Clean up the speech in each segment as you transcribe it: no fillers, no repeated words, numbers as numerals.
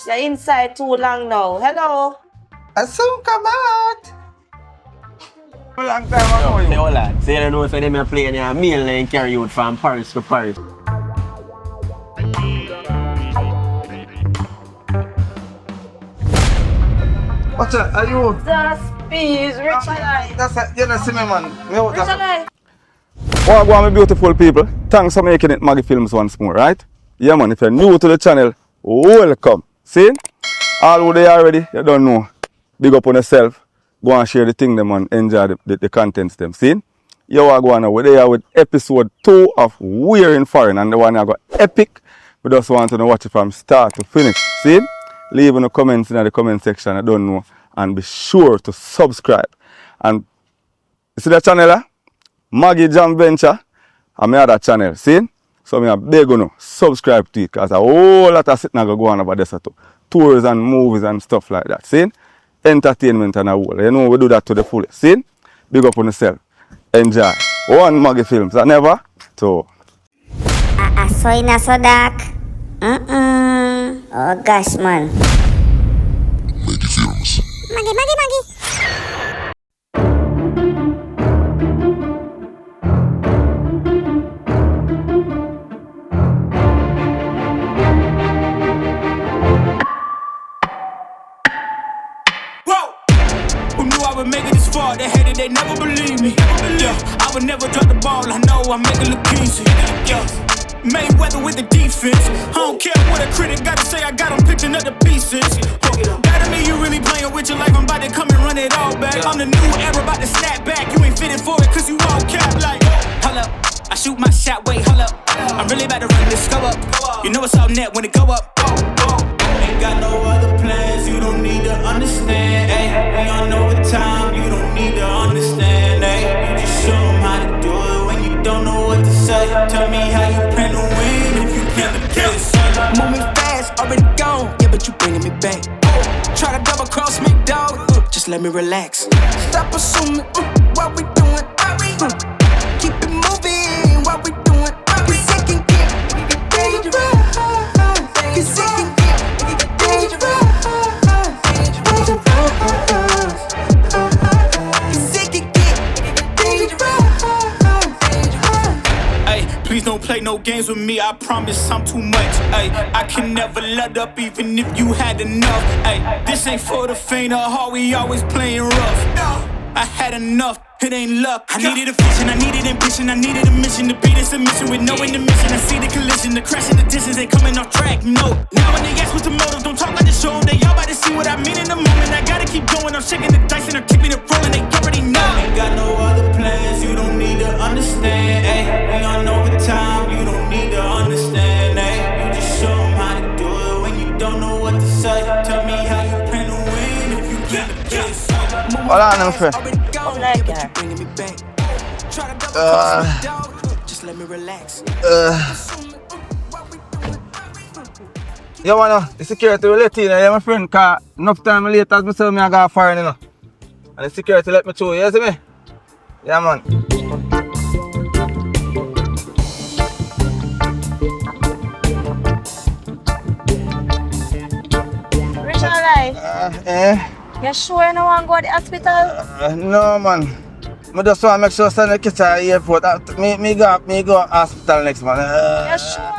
You're inside too long now. Hello? I soon come out. A long time ago. Say hola. Say you know if them are playing a meal and carry you from Paris to Paris. What's that? Are you? Just peace, Richard. That's it. You don't see me, man. Richard. Well, go on, my beautiful people. Thanks for making it Maggy Films once more, right? Yeah, man. If you're new to the channel, welcome. See? All who they already, you don't know. Big up on yourself. Go and share the thing them and enjoy the contents them. See? You are going now. We're there with episode 2 of We're in Foreign, and the one I got epic. We just want to watch it from start to finish. See? Leave in the comments in the comment section. I don't know. And be sure to subscribe. And you see the channel? Maggy Jam Venture and my other channel. See? So I beg you subscribe to it because a whole lot of sitting go on about this too. Tours and movies and stuff like that. See? Entertainment and a whole. You know we do that to the fullest. See? Big up on yourself. Enjoy. One Maggy Films. And never two. So in so dark. Oh gosh, man. Maggy Films. Maggy. Would make it this far, they hated, they never believe me. Yeah, I would never drop the ball, I know I make it look easy. Yeah, Mayweather with the defense. I don't care what a critic gotta say, I got them picking up the pieces. That to me, you really playing with your life, I'm about to come and run it all back. I'm the new era, about to snap back, you ain't fitted for it, cause you all cap like. Hold up, I shoot my shot, wait, hold up. I'm really about to run this go up. You know it's all net when it go up. Ain't got no other plans, you don't need to understand. Ay, we on overtime, you don't need to understand. Ay, you just show them how to do it when you don't know what to say. Tell me how you plan to win if you plan to kiss. Moving fast, already gone, yeah, but you bringing me back. Try to double cross me, dog, just let me relax. Stop assuming what we doing. Keep it moving, what we doing. Cause it can get dangerous. Cause it can get dangerous. Please don't play no games with me, I promise I'm too much. Ay, I can never let up even if you had enough. Ay, this ain't for the faint of heart, we always playing rough. I had enough, it ain't luck. I needed a vision, I needed ambition, I needed a mission to be this submission with no intermission. I see the collision, the crash in the distance, they coming off track, no. Now when they ask what's the motive, don't talk like the show. They all about to see what I mean in the moment. I gotta keep going, I'm shaking the dice and I'm keeping it rolling, they already know. Ain't got no other plans, you don't need to understand. Ay, we on overtime, you don't need to understand. Ay, you just show them how to do it when you don't know what to say. Tell me how you plan to win if you plan to kiss. Hold on, my friend. Just let me relax. You wanna the security will let you know, my friend, cause enough time later as me say me I got foreign, you know. And the security let me through, you see me? Yeah, man. Richard, you sure you don't want to go to the hospital? No, man. I just want to make sure I get to the airport. Me go hospital next month. You sure?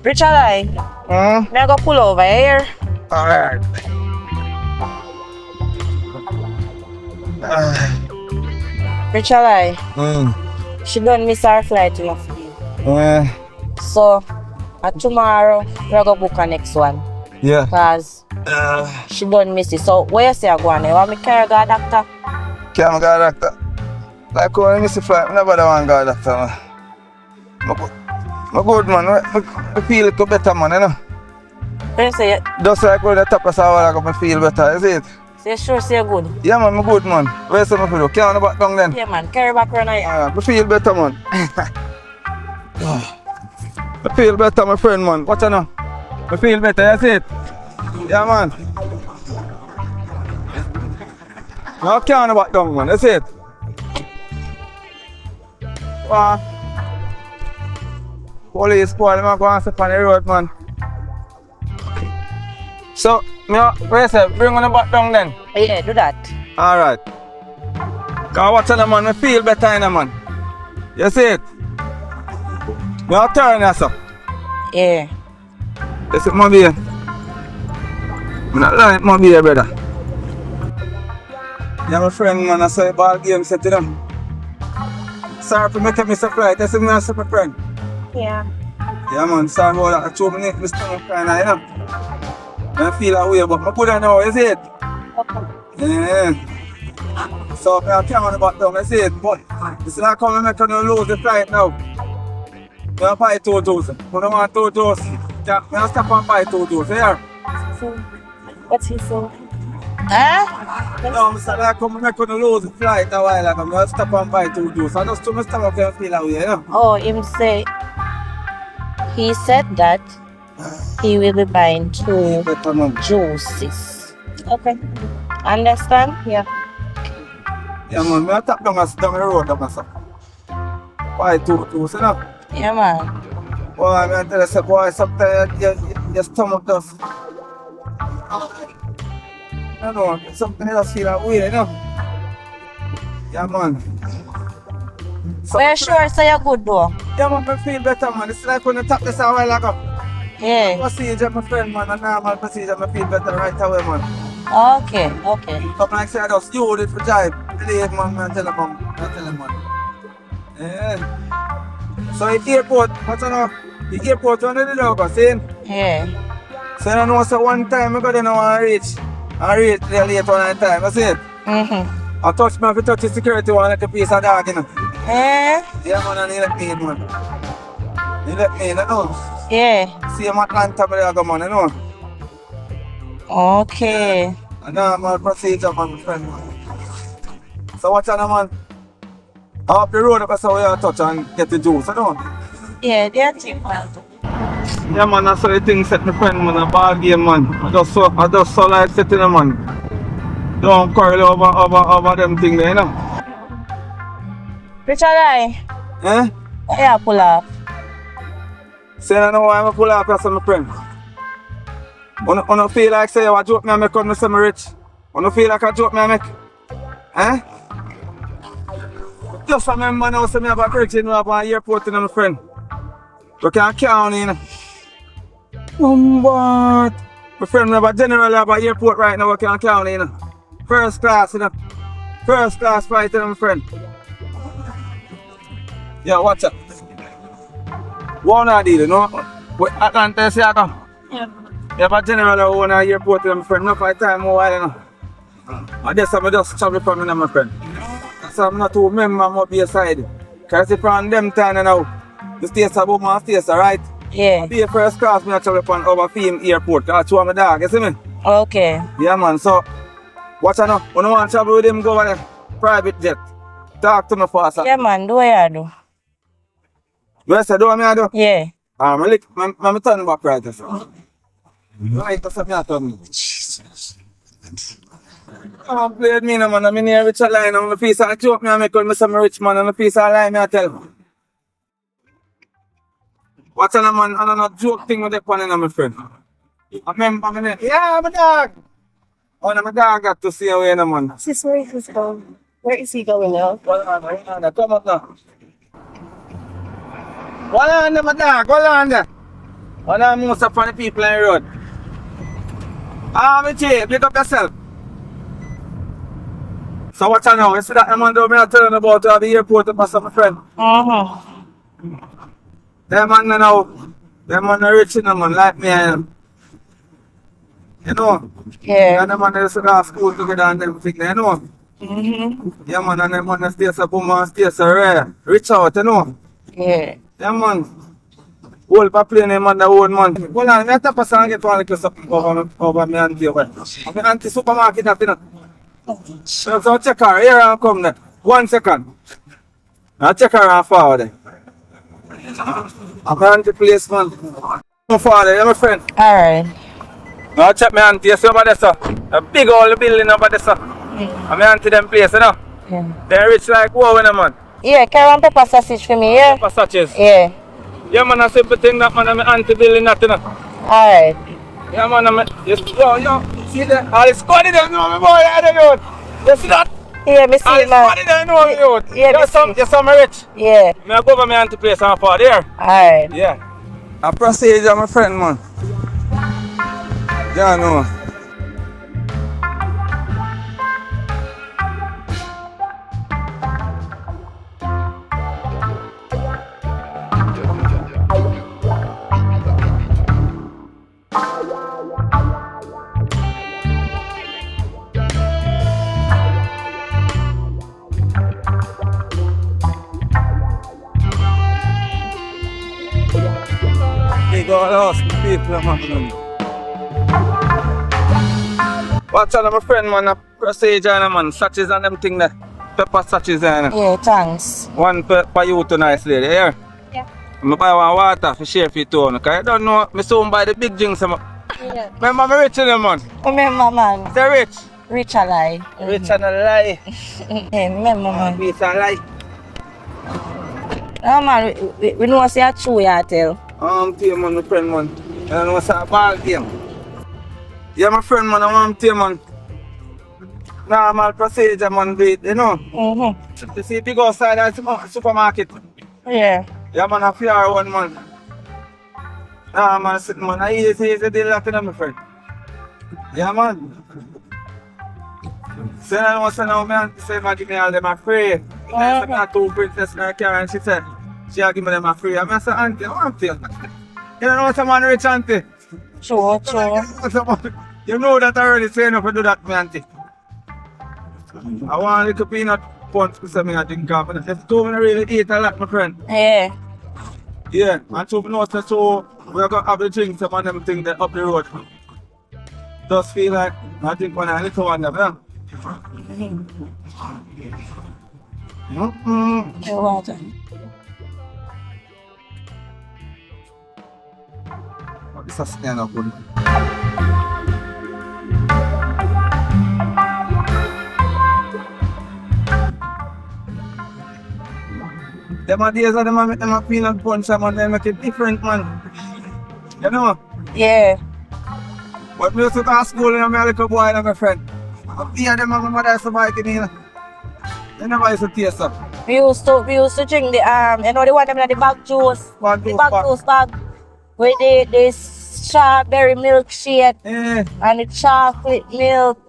Richard, may I go pull over here? Alright. Richard, she done miss her flight, you know. So, tomorrow, we're going to book her next one. Yeah. Because she done miss it. So, where you say I go on? You want me to carry her doctor? Carry my doctor? Like when I miss the flight, I never want to go doctor, man. I'm good, man. I feel it better, man, you know. You say it? Just like when the top of the hour, I feel better, is it? So you sure say good? Yeah, man, I'm good, man. Where's the do? Carry back down then? Yeah, man. Carry back around here. I feel better, man. I feel better, my friend, man. Watch out now. I feel better, that's it. Yeah, man. Now carry back down, man. That's it. Police boy, I'm going to step on the road, man. So, where say, bring on the back down then. Yeah, do that. Alright. Cause watch on the man, I feel better in the man. You see it? Me a turn here, so. Yeah. You see my beer? I'm not like my beer, brother. Yeah, my friend, man, I saw a ball game set to them. Sorry for making me surprised. You see me as my friend? Yeah. Yeah, man, sorry about that. I told me my stomach kind of, you know. I feel that way, but I put it now, you see it? Yeah. So I can't back down, I see it, but it's not coming make you lose the flight now. I buy 2,000. I don't want 2,000. I stop and buy 2,000 here. What's he saying? Huh? No, I said I come make you lose the flight a while ago. I stop and buy 2,000. I just to my stomach and feel that way, you know. Oh, he said that he will be buying 2 juices. Okay. Understand? Yeah. Yeah, man, I tap down the road, myself. Buy 2,000, you know. Yeah, man. Boy, I tell you, boy, sometimes your stomach does. I know, something else feel that way, you know. Yeah, man. So, Well, sure, so you're good, though. yeah, man, I feel better, man. It's like when I tap this a while ago. Yeah. Procedure, my friend, man, a normal procedure, I feel better right away, man. Okay, okay. Come like say, I just use it for drive. Believe, man, I tell him, man. Yeah. So the airport, what's on the airport one of the logo, see? Yeah. So I know so one time I got in and reach there late one time, I see it? Mm-hmm. I touch me, I touch the security one like a piece of dog, you know. Eh? Yeah, man, and he let me in, man. He let me in, you know. Yeah. See him Atlanta, but I go, man, you know. Okay. A normal procedure, man, my friend, man. So what's on, man? Up the road, that's how we are touch and get the juice, you know. Yeah, they're cheap. Yeah, man, that's how the thing set my friend, man, a ball game, man. I just saw like setting them, man. Don't quarrel over them thing there, you know. Richard, I? Eh? Yeah, pull up. Say I know why I'm pull up, that's my friend. I don't feel like say a joke me I make when I say I'm rich. I don't feel like a joke me I make. Eh? Just remember now, say me have a virgin, we have an airport, you know, my friend. We can't count, you know. What? My friend, we have a general, have an airport right now, we can't count, you know. First class, you know. First class flight, you know, my friend. Yeah, watch out. One idea, you know. With Atlanta, see, I come. Yeah. You have a general who own an airport, you know, my friend. Enough of time, a while, you know. And this time I just travel from me, my friend. So I'm not to remember I'm up here side. Because if on them time now, the states are my states, right? Yeah. Be a first class, me travel from over Fame Airport. That's why my dog, you see me? Okay. Yeah, man. So, watch out now. When I want to travel with him, go over there. Private jet. Talk to me faster. Yeah, man, do what you do. You say, do what I do? Yeah. I'm turning back right there. Right, that's what I turn. I'm playing me, no, man. I'm in here with a line on the piece of joke me I make when I'm a rich man on the piece of line me I tell. What's on, man? I don't know joke thing with the pan in my friend. I remember me, yeah, my dog. Oh, no, my dog got to see away, no, man. Sis, where is he going? Where is he going now? Hold on, come up now. Hold on, my dog, hold on there. Hold on, most of the people on the road. Ah, me chief, pick up yourself. So what's on now? You see that man down there telling about the airport to pass my friend? Uh-huh. Them man now, them man rich, you know, man, like me, you know? Yeah. And them man used to go to school together and everything, you know? Mm-hmm. Yeah, man, and them man stay so boom and stay so rare. Rich out, you know? Yeah. Yeah, man. Whole by playing them man, the old man. Hold on, I tap a song and get one little something over me auntie over. I'm an auntie supermarket, you know? So check her, here I come there. 1 second. I'll check her and forward. I'm auntie place, man. I'm forward, you're my friend. Alright. Now check my auntie, you see over there, sir. A big old building over there, sir. I'm my auntie them place, you know? Yeah. They're rich like wow, you know, man. Yeah, carry one pepper sausage for me, yeah? Pepper sachets. Yeah. Yeah, man, I simple thing that, man, I'm my auntie building that, you know? Alright. Yeah, man, yo, see that? All the squad in there, know me, boy, I don't know. You see that? Yeah, me All see the man. squad in there, know me, yo. Yeah, me You're some rich. Yeah. Me I go over my auntie place and for there. Alright. Yeah. A procedure, my friend, man. Yeah, no. Big old house, people, man. Watch out, my friend, man. A procedure, man. Sachets and them thing there. Pepper sachets, Yeah, thanks. One for you tonight, lady. Here. Yeah. I buy one water for share for you too. Because I don't know, I soon buy the big drinks. Yeah. Remember me rich in them, man. Remember man. They're rich. Rich a lie. Rich and a lie. Yeah, remember man. Peace and lie. No man, we know say a true you tell. Team, man, my friend, man. I don't know what's a ball game. Yeah, my friend, man, I want to man. Normal procedure, man, you know. You see, if you go outside that supermarket. Yeah. Yeah, man, a fair one, man. Nah, man, sitting, man, I easy deal that, my friend. Yeah, man. So I don't say now, man, say, man, give me all them a free. I said, two princess in her car, and she said, she'll give me them a free. I said, auntie, I want to. You don't know what's a man rich, auntie? True. You know that already, so you know to do that, my auntie. I want a little peanut punch because I drink coffee. There's too many really eat a lot, my friend. Yeah. Yeah, and two notes, so we're going to have the drink, some of them things that up the road. Just feel like I think when I little one, yeah. Your water. This is stand up good. Them are days of them make them a peanut punch and they make it different, man. You know? Yeah. But we used to go to school and I'm a little boy and my friend. Yeah, them and my mother used to buy it in here. They never used to taste up. We used to drink the you know the one them in the bag juice. Bag the juice bag bag. juice bag. With the strawberry milkshake Yeah. and the chocolate milk.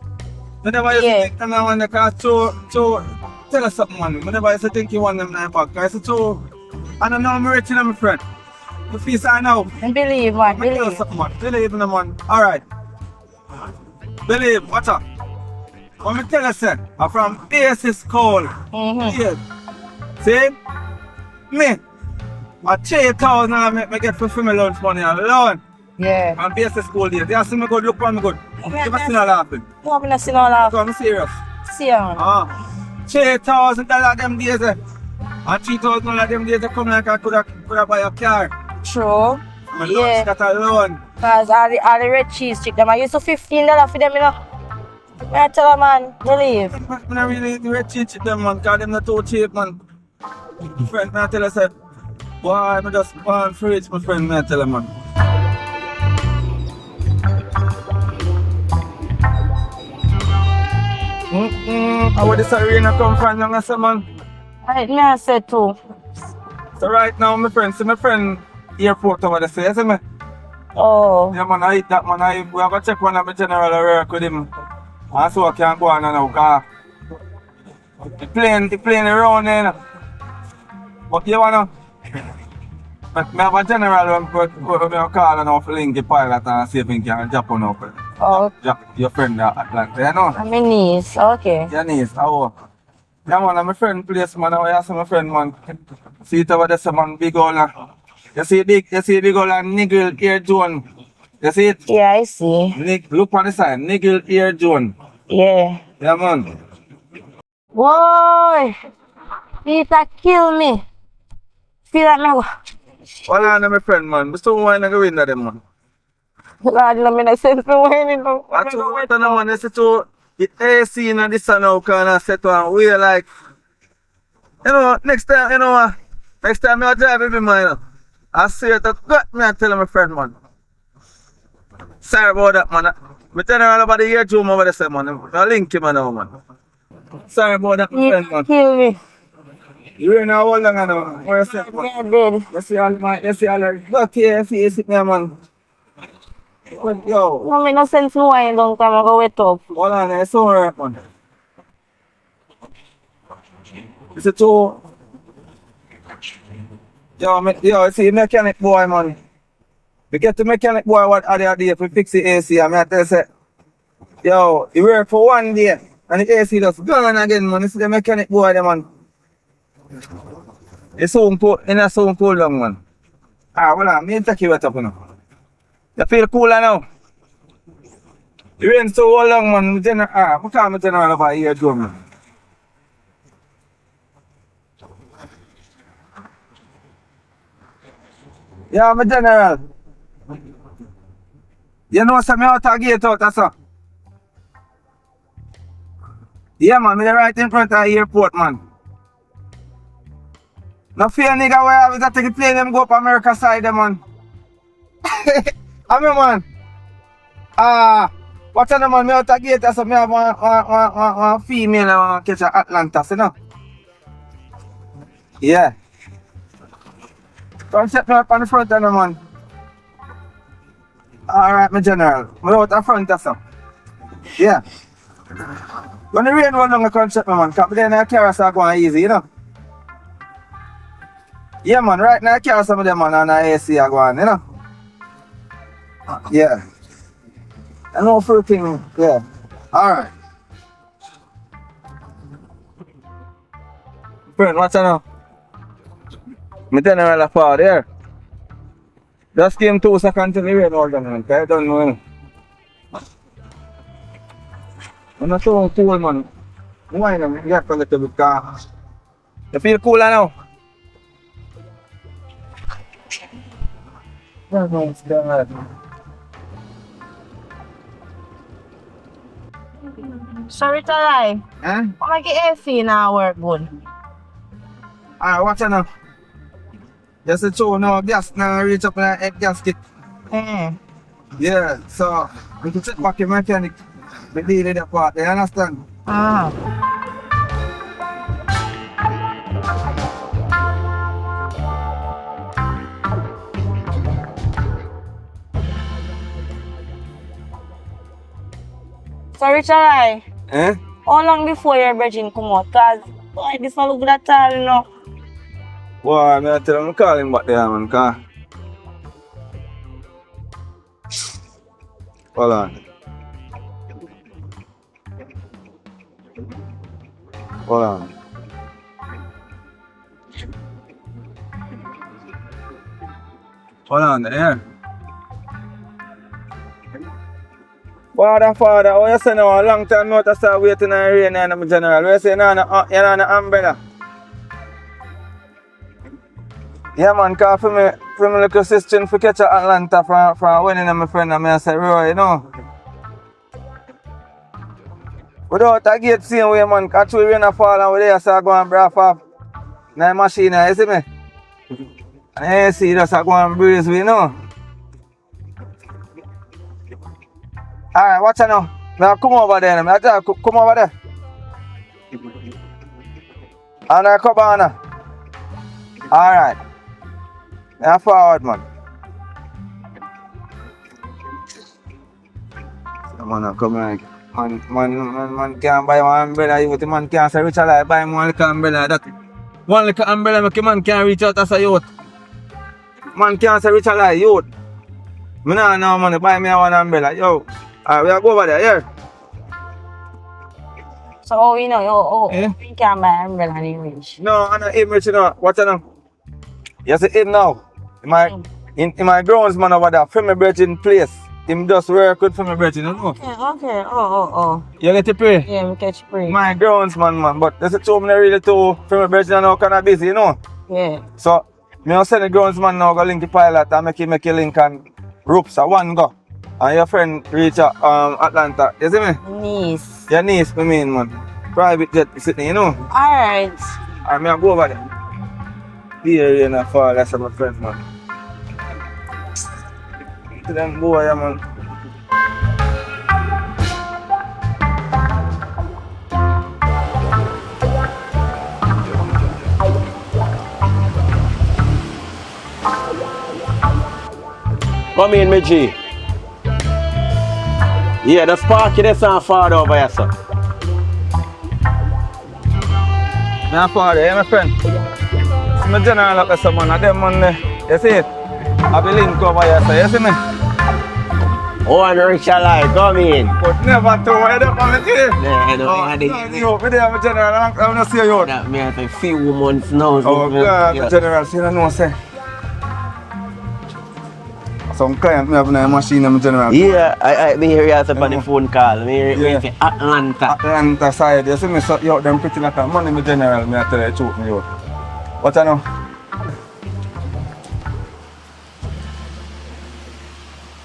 They never used to think them when they call tell us something, man. I never used to think you want them in the bag. I used to I don't know I'm rich in them, my friend. You feel so now. And believe man, Tell us believe. something, man. Believe in them, man. Alright. Believe, watch out. What me tell you, sir, I'm from basis school. Yes. See? Me, I 3,000 I make me get for my lunch money alone. Yeah. I'm basis school days. You see me good, look for me good. You never see no laughing. You want me to see no laugh? So I'm serious. See on. $3,000 them days. And $3,000 them days come like I could have buy a car. True. My lunch Yeah. got alone. Cause all the red cheese chick them I used to $15 for them, you know. I tell them man, believe. I'm not really the red cheese them, man, because them not too cheap, man. Friend, I tell you, say, boy, I just want fridge, my friend, I tell you, man. How would this arena come from, young say, man? I said too. So right now, my friend airport over there, say, you see me? Oh. Yeah, man, I eat that, man. We have to check one of my general work with him. And so I can't go on now, because the plane around there, you know. But you wanna, I have a general one, but I call and off link the pilot and see if he can jump on up. Oh. Your friend at Atlanta, you know? My niece, okay. Your niece, how? Yeah, man, I'm my friend place, man. I ask my friend, man. See it over there, man, big old. You see big old niggle ear John. You see it? Yeah, I see. Look on the side, niggle ear John. Yeah. Yeah, man. Boy! Peter kill me. Feel like me. Well, I'm my friend, man. I'm still want to go in there, man. God, no, me sense no whining no. I told what the man is to the AC and this and now kind of set one. We like, you know, next time, I drive with me, man. I see it, got me, I tell my friend, man. Sorry about that, man. Me tell you all about the year two over there, man. I'll link him now, man. Sorry about that, my friend, man. Kill me. You really know how long I know. What you say, man? Yeah, dead. You see all the dirty here, you see me, man. But, yo, No make no sense no why you don't come and go wet up. hold on, it's so hurt, man. It's a two. Yo, see, mechanic boy, man. We get the mechanic boy what are they for fix the AC, and I tell you, say, yo, he work for 1 day, and the AC just gone again, man. This is the mechanic boy, there, man. It's so cold, it's so cold long, man. Ah, hold on, me take you wet up, you know. You feel cooler now? The rain so long, man. I can't general over here, too, man. Yeah, my general. You know, some out of gate out, that's all. Yeah, man, me right in front of the airport, man. No fear, nigga, where I was at take the plane, them go up America side, man. I mean, man. Watch out, man, me out of gate, so me have one female I want to catch at Atlanta, you know? Yeah. Come set me up on the front of the man. Alright, my general. I'm out the front of some. Yeah. When the rain run down, I come set me, man. Because then I carry us going easy, you know? Yeah, man. Right now, I carry some of them, man, and the AC are going, you know? Yeah. I know for a thing, yeah. Alright. Friend, what's now? Me tell you all fall there. Just came 2 seconds to the rain order, man. I don't know. I'm not so cool, man. Why not? You got a little bit calm. You feel cooler now? Sorry to lie. Eh? What make your AC now work good? Alright, watch out now. Just a show now, gas now reach up in the head gasket. Yeah, so we can check back your mechanic. We deal with that part, you understand? Ah. Sorry to lie. Eh? How long before your virgin come out? Cause boy, this not look good at all, you know. Boy, I tell him to call him back there, man, cause... Hold on. Hold on. Hold on there. Father, what you say now? A long time now to start waiting in the rain and I'm general. What you say now? You're on the umbrella. Yeah, man, cause for me little sister to catch at Atlanta from wedding of my friend and I say, Roy, you know. Without a gate same way, man, cause the rain fall and we there, so I go and breath off. Now machine, you see me? And you see, just I go and breeze with, you know. Alright, watch out now. Now come over there, man. Come over there. And I come on now. Alright. Now forward, man. Man, come on. Man can't buy one umbrella. Youth, man can't say rich alive. Buy one little umbrella. That one little umbrella make a man can't reach out as a youth. Man can't say rich alive, youth. Me nah know money. Buy me one umbrella. Yo. Alright, we are go over there, yeah? So, you know, you can't buy an umbrella in rich. No, I'm not him rich, you know. Watch out now. You see him now. In my grounds, man, over there. From my bridging place. Him just work good for my bridging, you know? Okay. Oh. You get to pray? Yeah, we catch pray. My grounds, man. But there's a two me really too. From my bridging, now kind of busy, you know? Yeah. So, me will send the grounds, man, now go link the pilot and make a link and rope. So, one go. And your friend reach Atlanta. You see me? Niece. Your niece, I mean, man. Private jet sitting, you know? Alright. Alright, me go over there. Here, you know, for that's my friend, man. To them boy, man. Come in, my G. Yeah, the spark this and forward over here, sir. Now, father, my friend. See my general up there, someone of them on there. You see it? I be link over here, so you see me? Oh, and rich alive, come in. But never to where them on the team. Yeah, I know. You, me there, my general, I'm not see you. That me have a few months now. Oh, God, my general, see you know, say. Some client me have a machine, my general. Yeah, I hear you have on the phone call. Me hear you say Atlanta. Atlanta side, you see me, so you them pretty like a money, my general, me I tell you the truth, me out. What I know?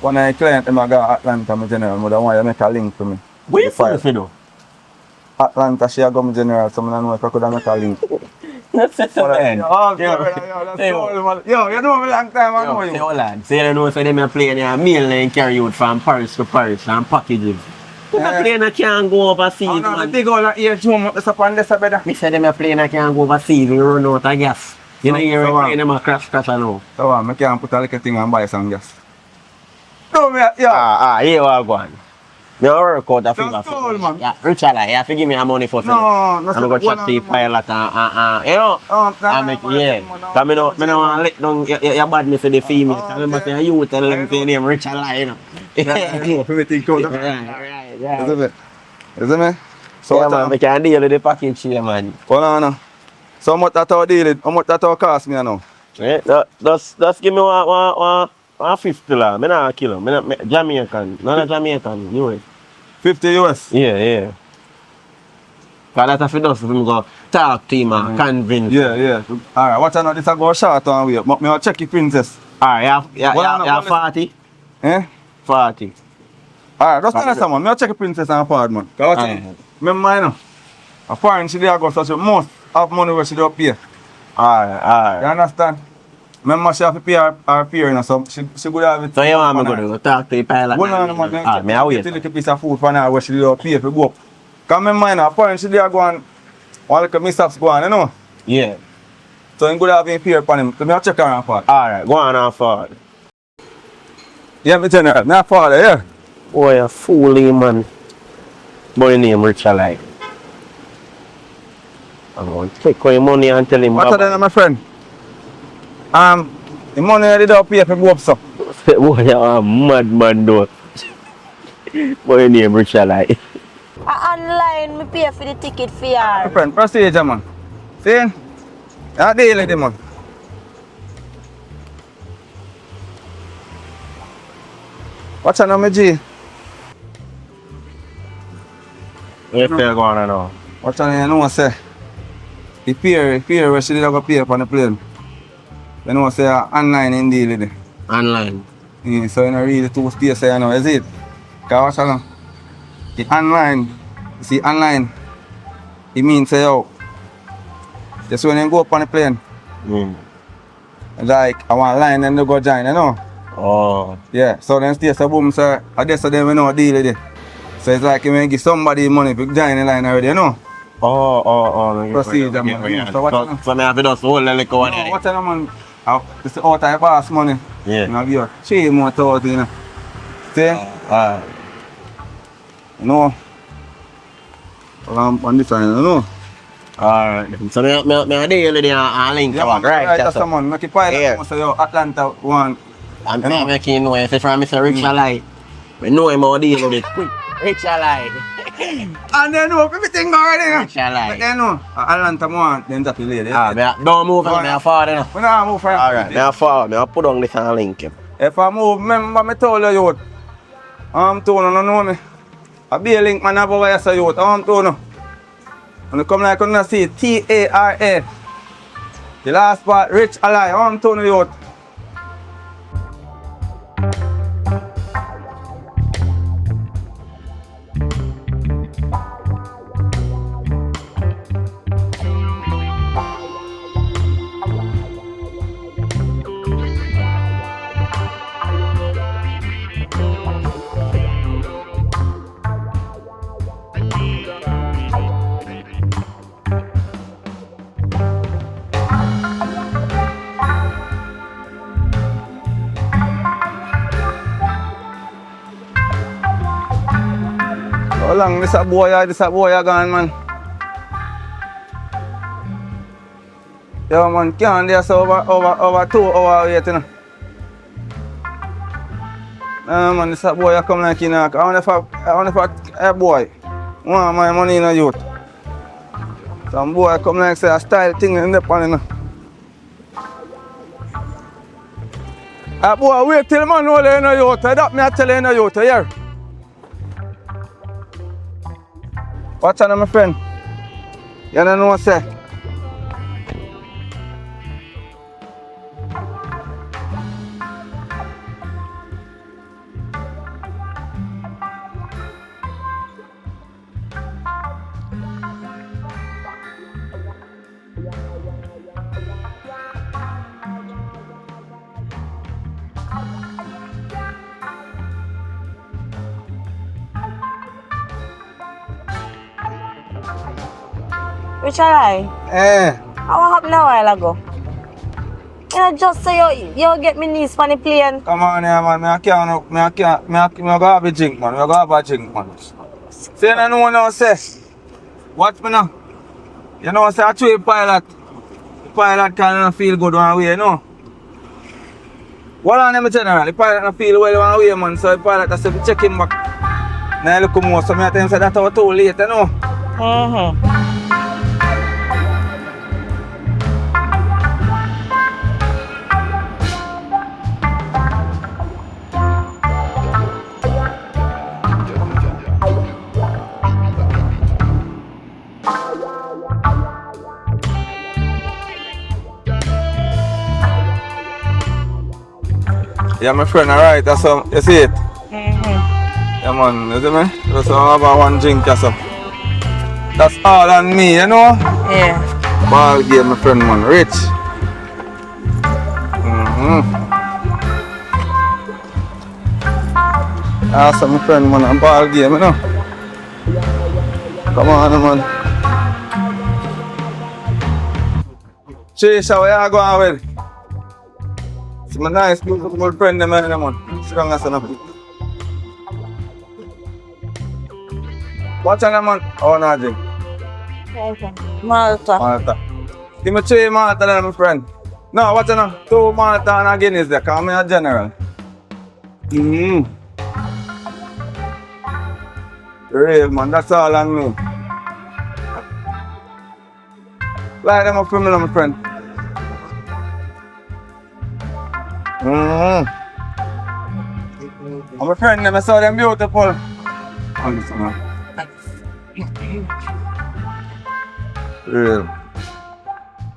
One of the clients, I go Atlanta, my general, but I want you to make a link for me. Where you from, you know? Atlanta, she a go, my general, so I know if I could make a link. That's it, man. Oh, yo, you know me long time, I know you. Hold on. So you know if them are playing a mail and carry out from Paris to Paris and packages. The plane can't go overseas, Oh, no, the man. big old ear zoom up this up on this better. Me say them a plane can't go overseas and run out of gas. You know you're playing them a crash I know. So I can't put a little thing and buy some gas. No, me, Here we go on. Me work out a figure. That's cool, man. Yeah, Richard, you have to give me a money for No, I'm that's going to chat to the pilot and you know. I make because me no want to let down your badness to the female. I remember saying you tell them to name Richard, you know. me think out. Right. Isn't it? Isn't it? So Yeah, man, we can deal with the package here, man. Hold on. So how much that all deal it? How much that all cost me now? Yeah, just give me one 50 la. Me not kill him. Me not Jamaican. Not Jamaican, you know. 50 US. Yeah. Because that's if it does, if we go talk to him and convince. Yeah. Alright, watch out now, this a go short on way. But me will check your princess. Alright, you have 40? Eh? 40. Alright, just tell us someone. Me will check your princess and forward, man. Because watch out. Remember, you know, a foreign she there go so she must have money where she do pay. Alright. You understand? Remember she have to pay her fare, you know, so she could have it. So you want me to go talk to the pilot? Go on, man. Me I wait. Get a little piece of food for her where she do pay for go up. Because remember, you know, a foreign she there go on, one little mishaps go on, you know. Yeah. So you could have him pay upon him. So me will check her and forward. Alright, go on and forward. Yeah, me general. Me a forward, yeah. Boy, you fooling man. Boy name Richard like. I'm going to take your money and tell him. What are they, my friend? The money I did not pay for go up, so. Boy, you are mad though. Boy name Richard like. Online, me pay for the ticket for you. My friend, procedure, man. See? I deal with him, man. What's your name, G? What's going on now? What's your name? You know, say. The peer where she did go pay up on the plane. You know, say online in deal with it. Online. Yeah, so you know, really two space, you know, is it? Because what's your name? The online, you see, online, it means say, yo, just when you go up on the plane, like, I want line and they go join, you know? Oh. Yeah, so then stay so boom, so I guess so then we know deal with it. So it's like when you give somebody money to join the line already, you know? Oh. Procedure, man. So what you know? So I have to just hold the liquor one. No, what you know, man? This is out of boss money. Yeah. You know, give you 3 more thousand, you know? See? Alright. No. On this one, you know? Alright. So I deal with the link. Yeah, man, Right, that's someone. Make it pilot, Yeah. so yo, Atlanta one. I'm making know if from Mr. Richard Light. We know him how to deal with it. Quick. Richard Light. And they know everything already, you know? Richard Light. But they know. Atlanta one, then that lady. Don't move from me forward now. We don't move from Alright, me forward. Me put on this and link him. If I move, remember me told you, youth. Too, no know me. I be a link man over where you say youth. Too, no. When you come like you don't see T-A-R-A. The last part, rich alive. Too, no youth. How long this a boy gone, man? Yeah, man, can't there so over 2 hours wait, you know. Nah, man, this a boy a come like, you know, I wonder if a boy want my money in a youth. Some boy come like say a style thing in the pan, you know. A boy wait till man know they in a youth, that me I tell you in a youth, you hear? Watch out, my friend. You don't know what I say. Which I? Eh. What happened a while ago? You know, just say you get me niece on the plane. Come on here, man. I go have a drink, man. I go have a drink, man. See, you know what I say? Watch me now. You know, say I treat pilot. The pilot can't feel good one way, you know. What on them general? The pilot don't feel well one way, man. So the pilot has to check him back. Now I look more, so I tell him say that was too late, you know. Yeah, my friend, alright, that's you see it? Yeah, man, you see me? Just have one drink or so. That's all on me, you know? Yeah. Ball game, my friend, man, rich. Awesome, my friend, man, a ball game, you know? Come on, man. Trisha, where you going with? It's my nice, beautiful friend, man. Strong as enough. What's your name, man? Oh, no, Jim. Malta. Give me 3 Malta, then, my friend. No, what's your name? 2 Malta and a Guinness there. Call me a general. Real, man. That's all on me. Light them up for me, my friend. I'm a friend, I saw them beautiful. Real.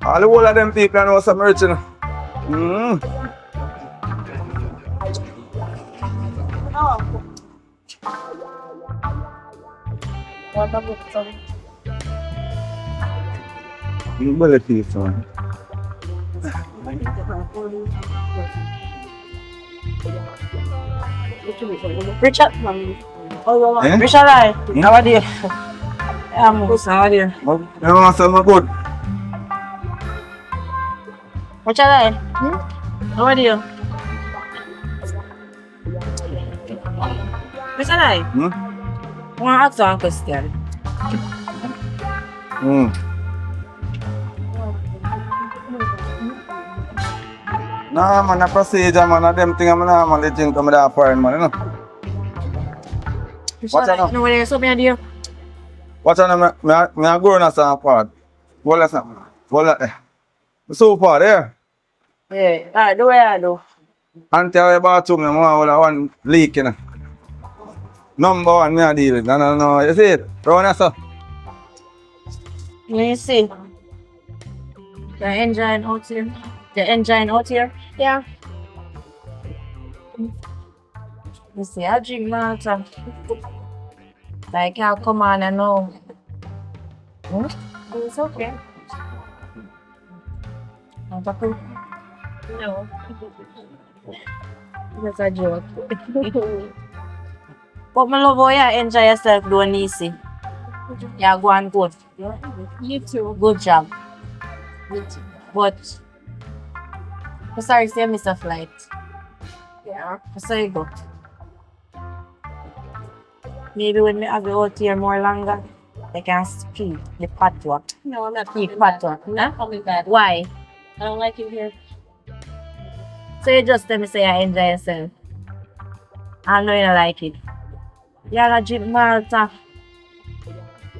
All the whole of them people know some rich, you know. Bullet teeth, man. Richard, Eh? Richard, how are you? I'm good, how are you? You want some good? Richard, how are you? Richard, I want to ask you a question. Nah, man, a procedure, man. Them things I'm normally drink from that foreign, man, you know. What's your name? No, what is up, my dear? What's your name? Me a grown as a part. What is that? What is that? So far, there. Yeah, alright, do what I do. Until I bought to me, I want one leak, you know. Number 1, me a deal with. No. You see it? Round us up. Let me see. The engine out here. The engine out here? Yeah. You see, I drink Malta. Like, I'll come on and know. It's okay. Not a cool. No. That's a joke. But my love, you enjoy yourself doing easy. Yeah, go on good. You too. Good job. But I'm sorry, say I missed a flight. Yeah. I saw you go. Maybe when me have you out here more longer, they can speak the patois. No, I'm not Speak patois. Huh? I'll be bad. Why? I don't like you here. So you just tell me say I enjoy yourself. I know you don't like it. You not drink Malta.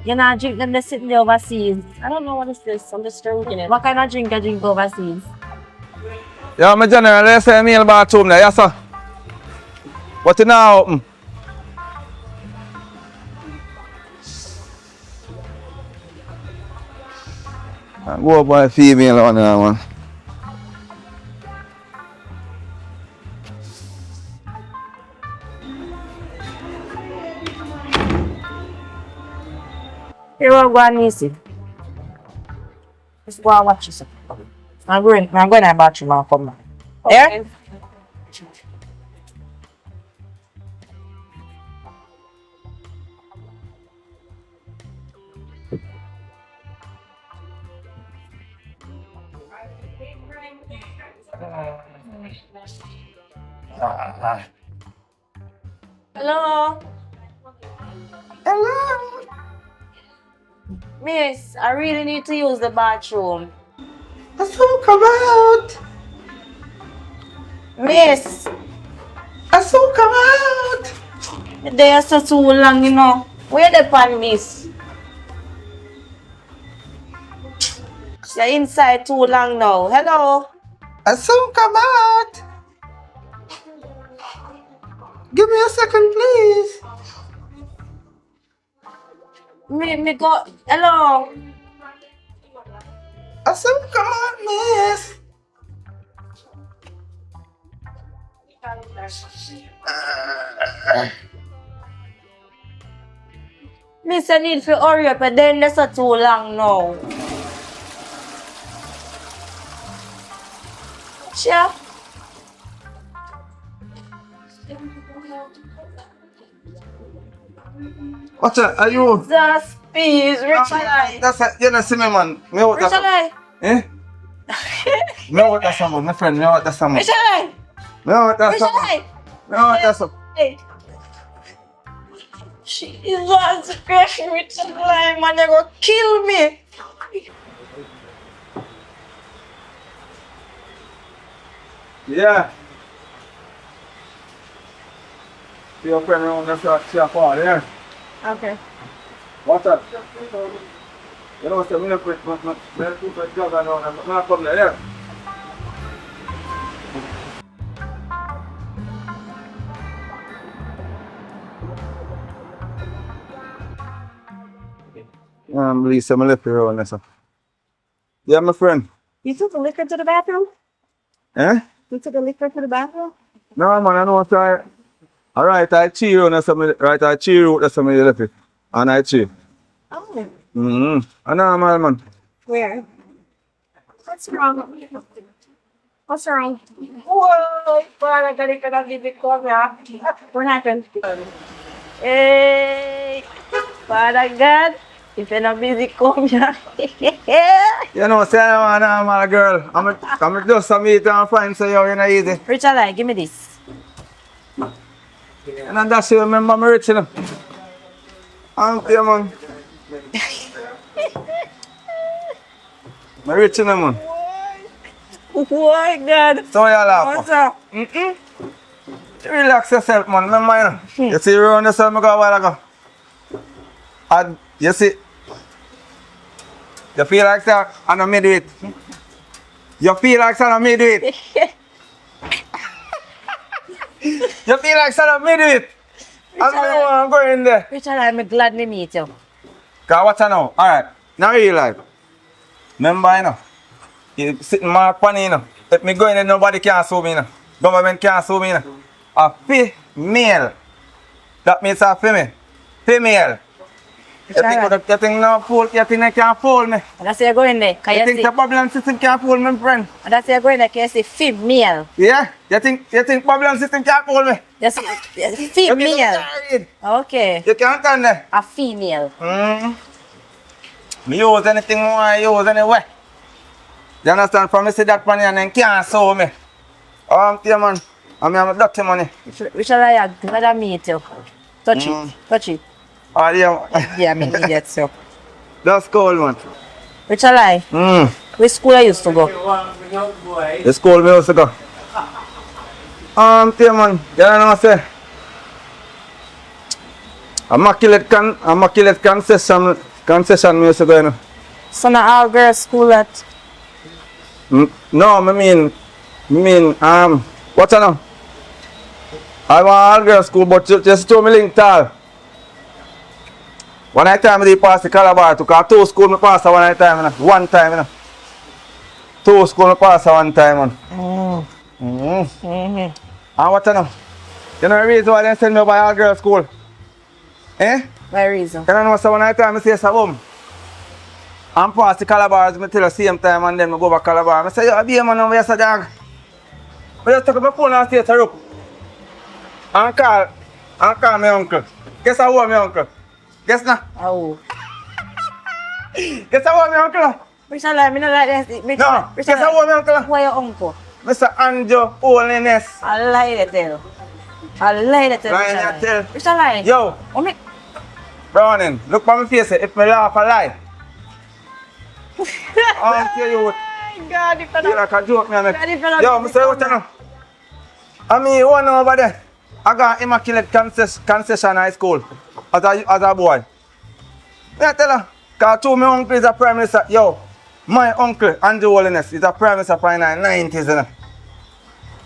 You not drink them they sitting there overseas. I don't know what is this. I'm just drinking it. What kind of drink you drink overseas? Yeah, my general, let's say meal bathroom there, yes sir. What you now open? Go by female on that one. You want to go and easy. Let's go and watch this. I'm going to the bathroom and come back. Yeah? Hello? Hello? Miss, I really need to use the bathroom. So come out. Miss, So come out. they are so too long, you know. Where the pan, miss? You're inside too long now. Hello? So come out. Give me a second, please. Me go. Hello? So come out, miss. Miss, I need to hurry up, but then that's too long now. Sure. What's that? Are you? Just please, Richard. That's it. You don't see me, man. Me out that. Richard. Eh? Me out that someone, my friend. Me out that someone. Richard. Me out that someone. Richard. Me out that someone. Hey. She is on scratching Richard line, man. They're gonna kill me. Yeah. See your friend around the shop there. Okay. What's up? You know what's up? I'm going to put job on. I'm going to come there. Lisa, I'm left here on this. Yeah, my friend. You took the liquor to the bathroom? Eh? You took the liquor to the bathroom? No, man, I know what's right. Alright, I cheer on somebody. Right, I cheer out somebody left it. And I cheer. Oh. I know, man. Where? What's wrong? What's wrong? Whoa, para galing ka ng bibig ko, ha? What happened? Hey, para God. If you're not busy, come here. You know, say I'm a girl. I'm just a meet and find say you're not easy. Richard, give me this. And that's you remember me rich, you know. Yeah, man. Me rich, you know, man. Oh my God. So you laugh. What's up? Relax yourself, man. Remember, you know. You see around yourself, I go a while ago. And you see, you feel like that, and I made it. You feel like that, I made it. You feel like that, I made it. I'm going there. Richard, I'm glad to meet you. Cause what I know? Alright, now you like. Remember, you know, you sitting mark on you know. If me go in there, nobody can sue me, you know. Government can't sue me, you know. A female. That means a female. Female. You think no fool, you think they can't fool me? And that's why you're going there. You think the Babylon system can't fool me, friend? And that's why you're going there, because you see female. Yeah? You think Babylon system can't fool me? You see female. Okay. You can't stand there. A female. Me use anything I use anyway. You understand? From me see that money and then can't sue me. Yeah, man. I mean, I'm dirty money. Richard, I'm glad to meet you. Touch it. Touch it. Oh, yeah. Yeah, I'm an idiot, so. That's cold, man. Which I lie. Which school I used to go? The school me used to go. Dear man, you know what I say? Immaculate concession me used to go, you know. So not all girls school at. No, I mean, what's that now? I want all girls school, but just show me link tall. One night time I pass the Calabar to cause 2 school me pass one night time, you know. One time, you know. 2 school me pass one time, man. And what now? You know the reason why they send me by all girls school? Eh? My reason. You know so one night time I say something. I'm pass the Calabars, I tell you same time and then I go back Calabar. I say, yo, be a man over here, so dog. I just took my phone and stay to rope. And call my uncle. Guess how my uncle? Guess now? Oh. Guess how my uncle? Which I lie, me not like this. No, guess how my uncle? Why your uncle? Mr. Andrew Holiness. I lie to tell. I lie to tell. Lie to tell. Which I lie? Yo. Oh, me. Browning, look at my face. If me laugh, I lie. I'll tell you what. God, if I You like a joke, me. God, if I Yo, Mr. What you know? I mean, one over there. I got Immaculate Concession High School as a boy. I tell her, because 2 my uncle is a prime minister. Yo, my uncle, Andrew Holiness, is a prime minister in the 90s. You know?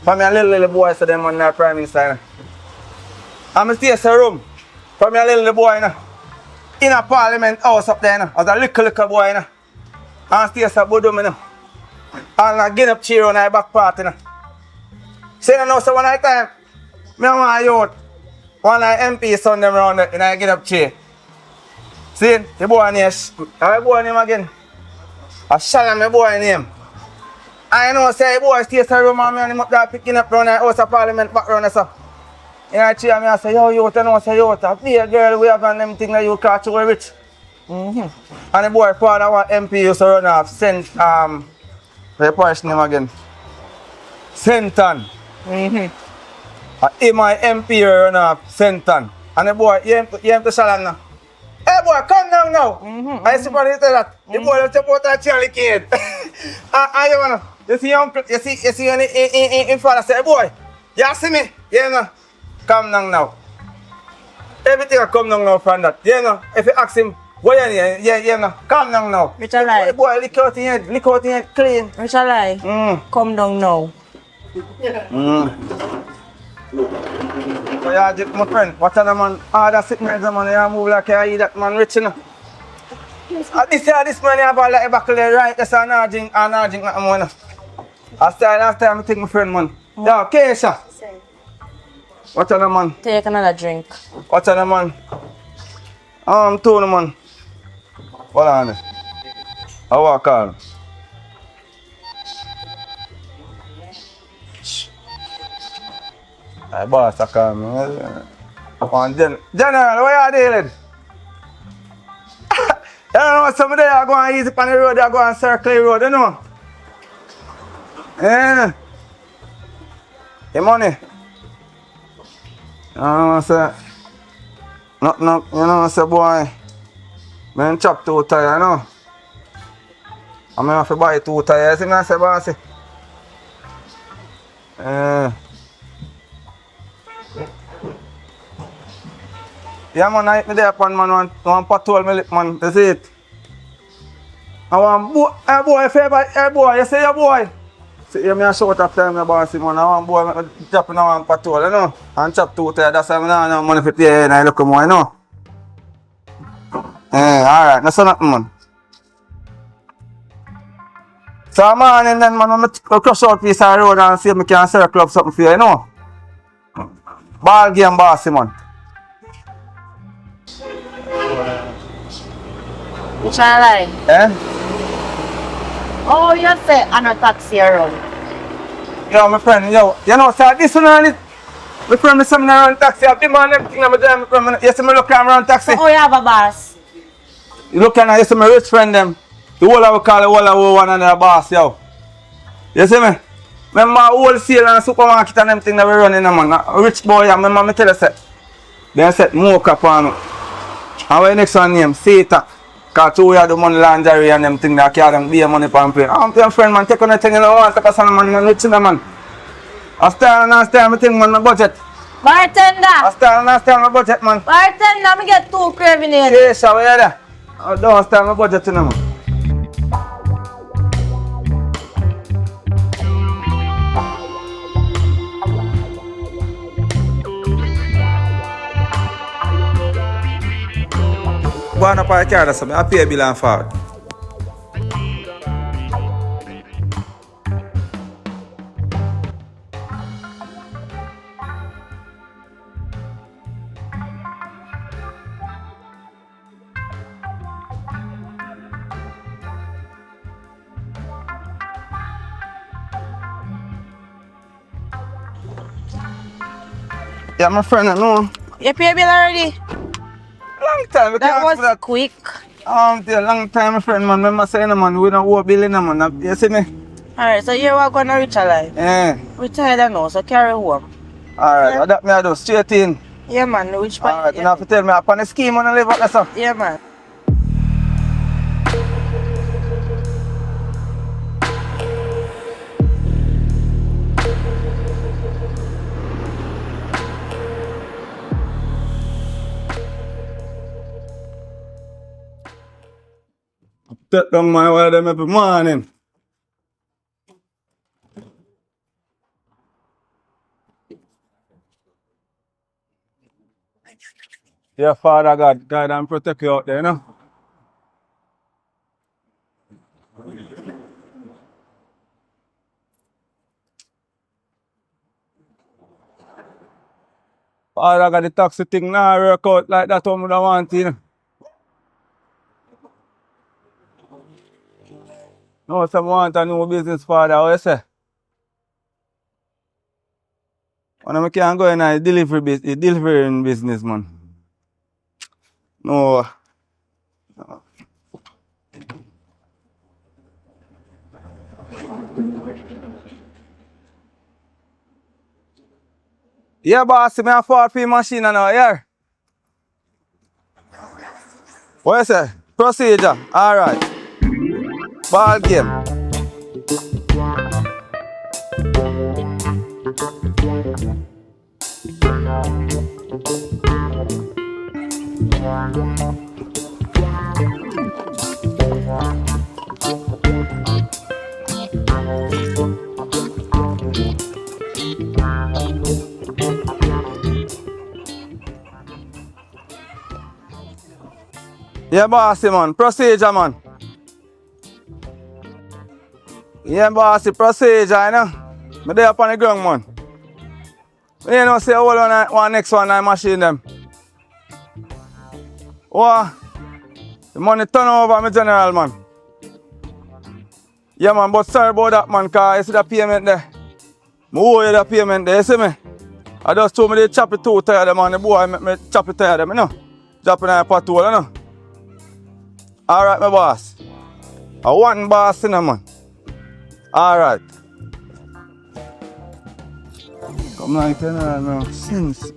For me, a little boy, so them on prime minister. You know? I'm stay in a room. For me, a little boy, you know? In a parliament house up there, you know? As a little boy. You know? And stay in a bodum, you know? And I get up chair on the back part. You know? So you know, so one night time, me and my youth, one of the MP son them around and I get up chair. See, the boy name, the boy name again. I shall my boy name. I know say the boy stays in the room and me and him up there picking up around the House of Parliament background and so. In the chair, I say, yo, youth, I know, say, youth, be a girl, we have them things that you catch you rich. And the boy father want MP used to run off, sent, the parish name again. Senton. My MP run off, Senton. And the boy, you have to shalom now. Hey boy, come down now. I suppose you tell that. The boy will jump out of Charlie kid. You see uncle, you see in front of say, hey boy, you see me? You know, come down now. Everything will come down now from that. You know, if you ask him, why you know, come down now. Which I lie. The boy, lick out in head clean. Which I lie. Come down now. So yeah, my friend, what other man, that sickness man, you move like you that man rich, you know. This man you have a like back there, right? That's a not drink nothing more. Last time I take my friend man. Yeah, Keisha. What other man? Take another drink. What other man? Tony man. Hold on there. I walk on. I boss I call me. General, where you dealing? You know some of them are going easy on the road, they are going circle the road, you know? Yeah. The money. You know, say, no, you know, say, boy, I chop 2 tires, you know? I have to buy 2 tires, you see me, I say, bossy. Yeah man, I hit me there upon man, one patrol me lip man, that's it. I want boy, hey boy, you say your boy. See, you me a shout after him, bossy man, I want boy dropping on one patrol, you know. And chop 2 tires, that's why I don't have money for pay and I look more, you know. Alright, that's nothing man. So man, and then man, I crush out piece of road and see if I can circle up something for you, you know. Ball game bossy man. Which I lie. Oh, you say I'm a taxi around. Yo, my friend, yo, you know, sir, this one on it. My friend, me say me run taxi. I have the man everything I'm doing. My friend, you see me look at me run taxi. Oh, you have a boss. You look at you see my rich friend them. The whole I will call the whole I will one and their boss, yo. You see me? Remember wholesale and supermarket and them thing that we running, man. A rich boy, I remember me tell you, say. Then set Mocha on it. And when next one name, Sita. Because two of the money laundry and them thing that carry them be money for pay. I'm your friend man, take on the thing you don't want, take a son man, man, rich in the man. I stand and stand my thing man, my budget. Bartender! I stand and stand my budget man. Bartender, me get 2 craving here. Yes, how are you there? I don't stand my budget in the man. Go on up on the car, that's something. I pay a bill and forward. Yeah, my friend, I know. You pay bill already? Long time. That was quick. Long time, my friend, man. Remember saying, man, we don't owe bill in, man. You see me? Alright, so you are gonna reach alive. Yeah. We tired now, so carry home. Alright, yeah. That me I do. Straight in. Yeah, man. Which part? Alright, you have to tell me upon the scheme when I live up there, sir. Yeah, man. Take down my wire them every morning. Yeah, Father God, guide and protect you out there, you know. Father God, the taxi thing now work out like that one would want, you know. No, some want a new business, Father, what you say? When I can go in a delivering business, man. No. Yeah, boss, me a 4P machine now, yeah. What you say? Procedure, alright. Ball game. Yeah, bossy man, procedure man. Yeah, bossy, procedure, you know. I'm there up on the ground, man. You know, say, hold on, one next one, I machine them. What? The money turn over, my general, man. Yeah, man, but sorry about that, man, because you see the payment there. I owe you the payment there, you see me? I just told me they chop it too tired, man. The boy make me chop it tired, you know. Drop it in a pothole, you know. Alright, my boss. I want boss, you know, man. Alright. Come like you know, no sense.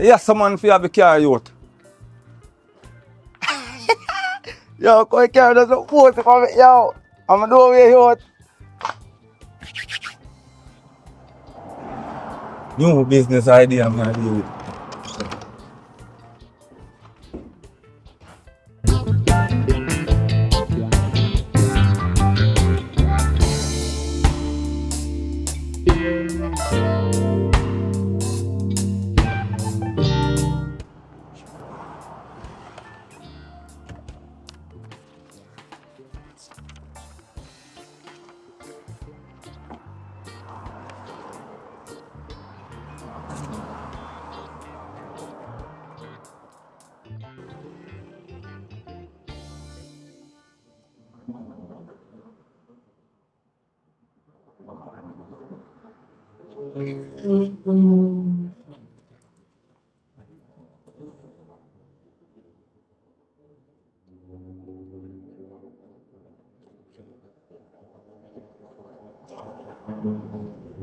Yes, someone for have a car youth. Yo, go carry this foot to come yo. I'm do away youth. New business idea, I'm gonna do it.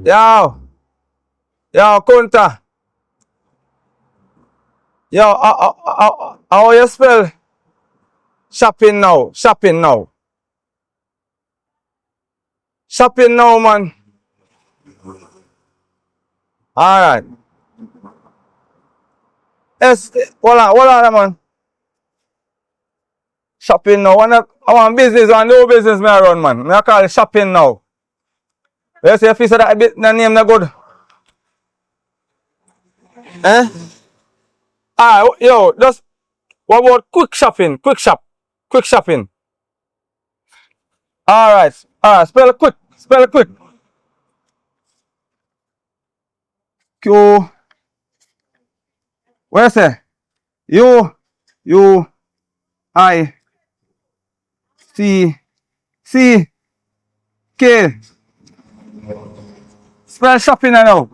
Yo, yo, Kunta. Yo, how you spell shopping now? Shopping now. Shopping now, man. Alright. Yes, hold on, man. Shopping now. I want business and no business me I run, man. Me I call it shopping now. You see if you say that a bit, the name not good. Eh? Alright, yo, just what about quick shopping? Quick shop. Quick shopping. Alright, spell quick. Spell quick. Q. Where say? I C K. Spell shopping now.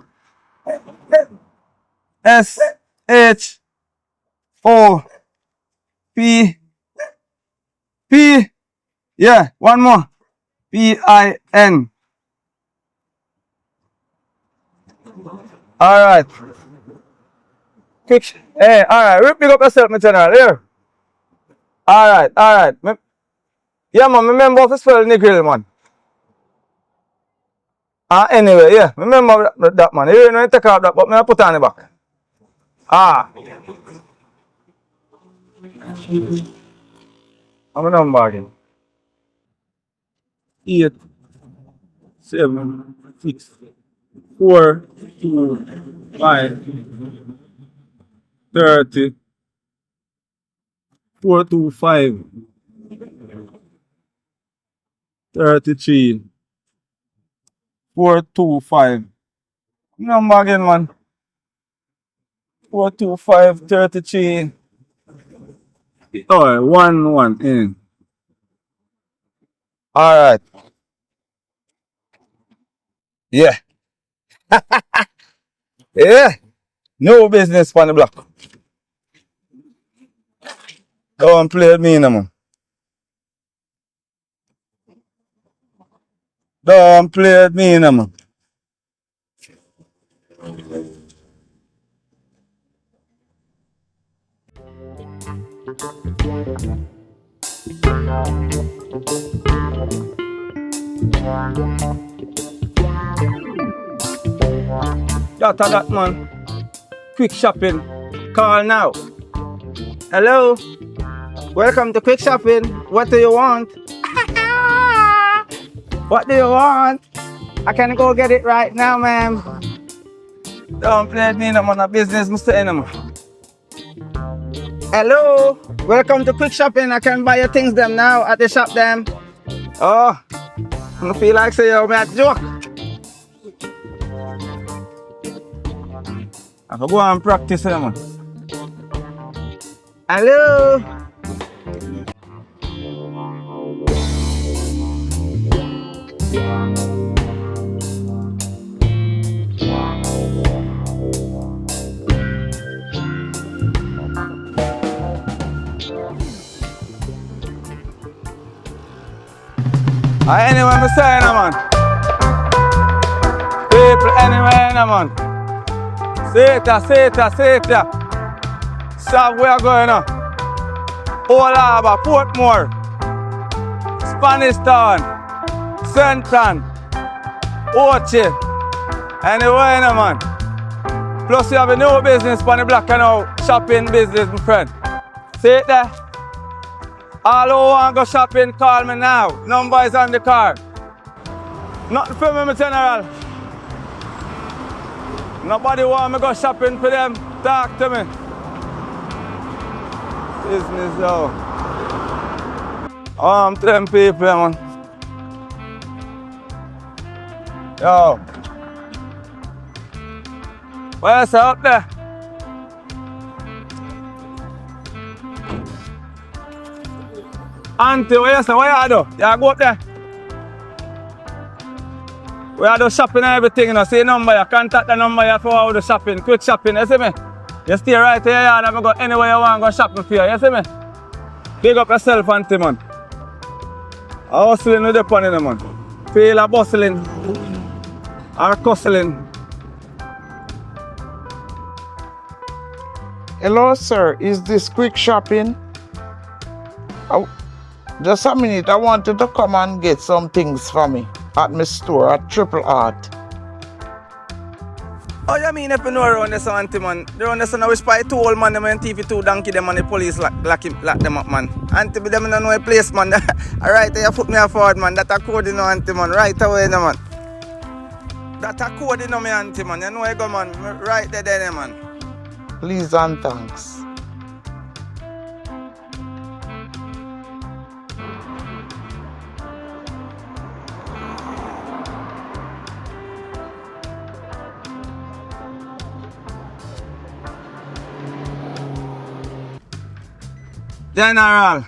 S H O P. Yeah, one more. PIN. Alright. Quick. Hey, alright. Rip big up yourself, my general. Here. Alright. Yeah, man. Remember to spell Negril, man. Anyway, yeah. Remember that, man. You know, take out that, but I put on the back. I'm a number again. 8, 7, 6, 4, 2, 5, 30, 4, 2, 5, 33, 4, 2, 5. Number again, man. 4, 2, 5, 33. Alright, 1 in. Alright. Yeah. Yeah. No business on the block. Don't play with me no more. Don't play with me no more. That man. Quick shopping. Call now. Hello. Welcome to quick shopping. What do you want? What do you want? I can go get it right now, ma'am. Don't play with me no more. Business, Mr. Enema. Hello. Welcome to quick shopping. I can buy your things them now at the shop them. Oh. I feel like say you're a joke. I can go and practice them. Hello. Anyway, I'm saying, man. People, anyway, man. Say it. Stop where going on. Old Harbour, Portmore, Spanish Town, Centon, Ochi. Anyway, man. Plus, you have a new business on the block and now shopping business, my friend. See it there? All who want to go shopping, call me now. Number is on the card. Nothing for me, my general. Nobody want me to go shopping for them. Talk to me. Business though. I'm to them people, man. Yo. Where's up there? Auntie, what you say? What you do? You go up there? We are do shopping and everything, you know. See the number, you contact the number you for all the shopping, quick shopping, you see me? You stay right here, and I'm go anywhere you want, go shopping for you see me? Big up yourself, auntie, man. I hustling with the pan, man. Feel a bustling or custling. Hello, sir. Is this quick shopping? Just a minute. I wanted to come and get some things for me at my store at Triple Art. Oh, you mean if you know around this auntie, man? Around this one, I wish by two old man, them and TV2 donkey, them and the police lock them up, man. Auntie, be them in no place, man. Alright, you put me forward, man. That a code, you know, auntie, man. Right away, no, man. That a code, you know, me auntie, man. You know I go, man. Right there, man. Please and thanks. General.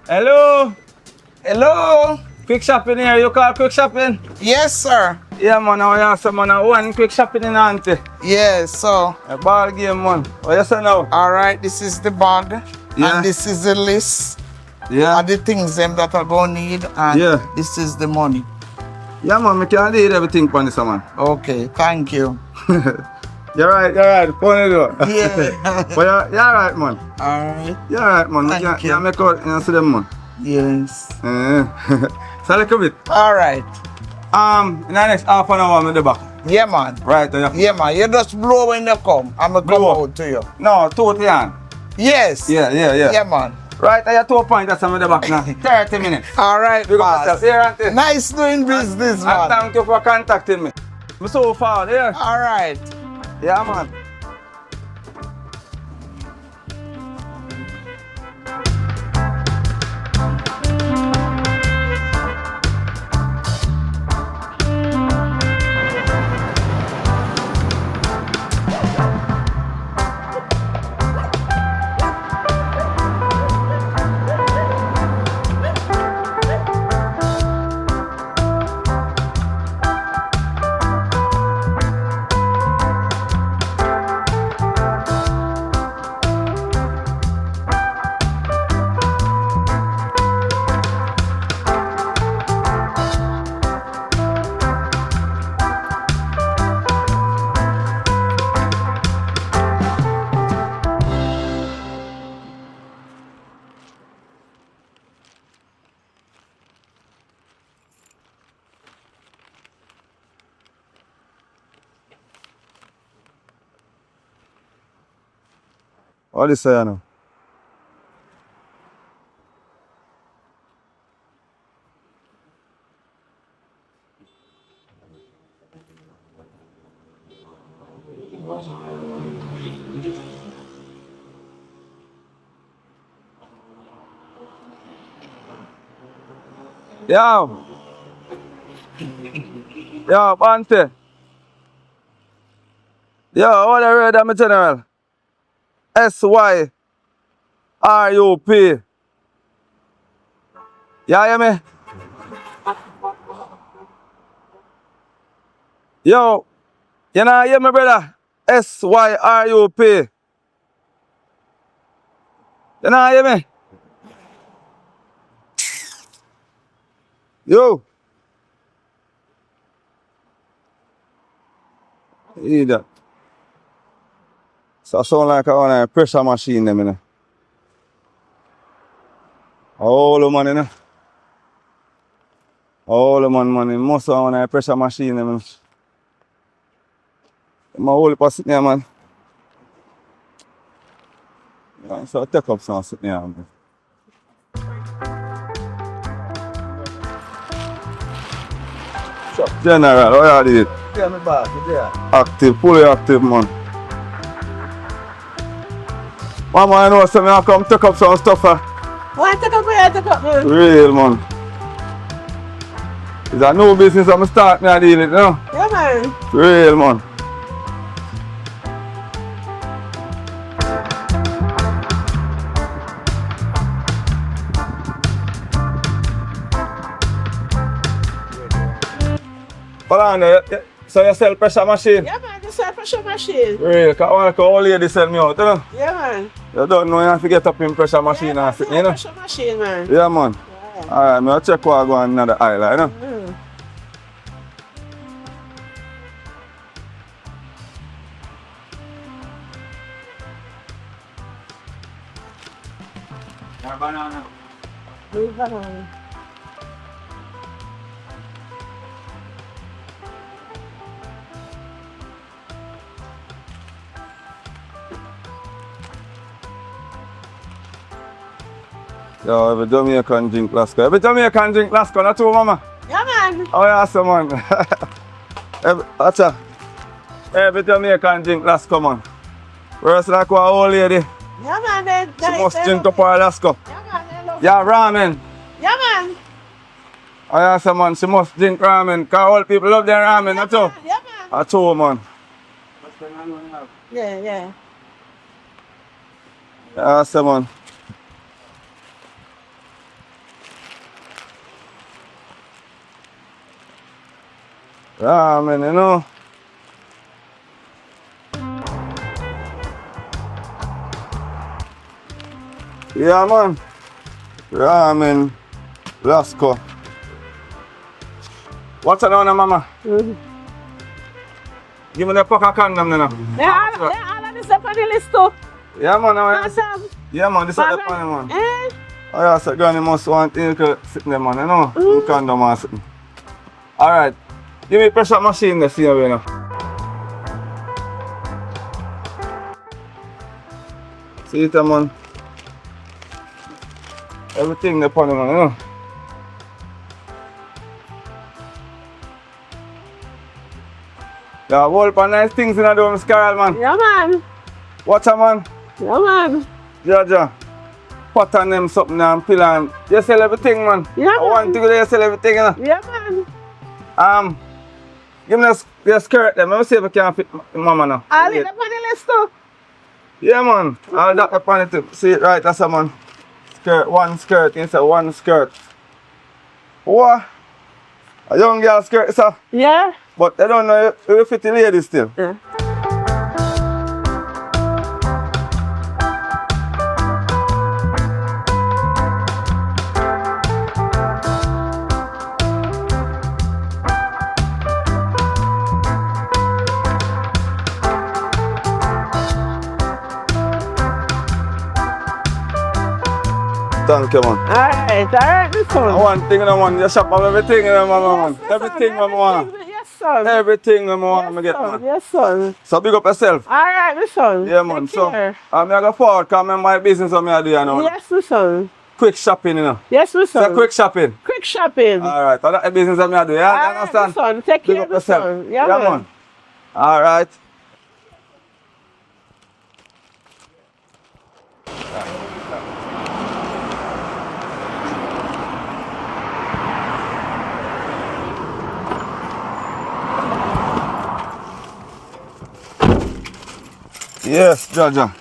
Hello. Hello? Quick shopping here. You call quick shopping? Yes, sir. Yeah, man. I have some man. One quick shopping in auntie. Yes, so. A ball game, man. What you say now? Alright, this is the bag. Yeah. And this is the list. Yeah. And the things them that I gonna need. And Yeah. this is the money. Yeah, man. I can lead everything for this, man. Okay, thank you. You're right. Funny though. Yeah. But you're right, man. Alright. You're right, man. Thank you. You make out, you see them, man. Yes. So a little bit. Alright. In the next half an hour, I'm in the back. Yeah, man. Right, Yeah, man. You just blow when you come. I'ma come Blow. out to you. No, totally on. Yes. Yeah. Yeah, man. Right, I have 2 points, that's in the back now. 30 minutes. Alright, Big up yourself. boss. Here, auntie. Nice doing business, And man. thank you for contacting me. I'm so far, yeah. Alright. Yeah, man. What is say now? Yo, Bante. Yo, what the red, I'm a general. SYRUP. You hear me? Yo, you know hear me, brother? SYRUP. You know hear me? Yo. Hear that? So I sound like a pressure machine them, you know. All the money, you know. All the money. Most of a pressure machine them, you know. My whole person here, man. Yeah, so I take up some sitting here, man. General, what you did? Yeah, my boss, you there? Active, fully active, man. Mama, I know something, I come take up some stuff. What? Take up, man. Real, man. It's a new business I'm starting to deal with, you know? Yeah, man. Real, man. Hold on there. So you sell pressure machine? Yeah, man, this is a pressure machine. Real, because one of the old lady sell me out, you know? Yeah, man. You don't know you have to get up in pressure machine Yeah, and sit, you know? pressure machine, man. Yeah, man. Yeah. Alright, I'll check what I go on another aisle, you know? Mm. Banana. Leave that on. Yo, every Jamaican drink Lasco. Every Jamaican drink Lasco, not true, mama? Yeah, man. Oh, yeah, so, man. Every Jamaican drink Lasco, man. Whereas like one old lady, Yeah, man. she must drink up her Lasco. Yeah, man. They love Yeah, ramen. Yeah, man. Oh, yeah, so, man, she must drink ramen. Because old people love their ramen, not true? Yeah, man. That's true, man. Yeah, yeah. Yeah, so, man. Ramen, you know. Yeah, man. Ramen, Lasco. What's on, mama? Mm. Give me the pack of condom, now. They all of this up on the list, too. Yeah, man. Awesome. Yeah, man. This is the Alright. funny, man. Eh? Oh, yeah, so Granny must want to sit there, man, you know? Condom or something. Alright. Give me pressure machine there, see how you know. See it, man. Everything there, man, you know? Yeah, whole pan nice things in the dome, Scarl, man. Yeah, man. Watch out, man. Yeah, man. Jaja. Pot on them something and pill and you sell everything, man. Yeah, I want to go there, you sell everything, you know? Yeah, man. Give me the skirt there. Let me see if I can fit mama now. All in up on the list, too. Yeah, man. All that up on it too. See it right, that's a man. Skirt, one skirt, it's a one skirt. What? A young girl skirt, sir. Yeah. But they don't know if you fit the lady still. Yeah. Thank you, man. Alright, this one. One thing, you know, man. You shop of everything, you know, man. Yes, Everything, son, man, man. Yes, son. Everything, man, I Yes, get, son. man. Yes, son. So big up yourself. Alright, this one. Yeah, man. Take So, care. I'm going to go forward because I'm my business what I do, you know. Yes, this one. Quick shopping, you know. Yes, this So one. quick shopping. Quick shopping. Alright, so that's the business what I do, yeah? You Alright, understand? this one. Take Big care up of this yourself. one. Yeah, Yeah, man. man. Alright. Yes, Jaja.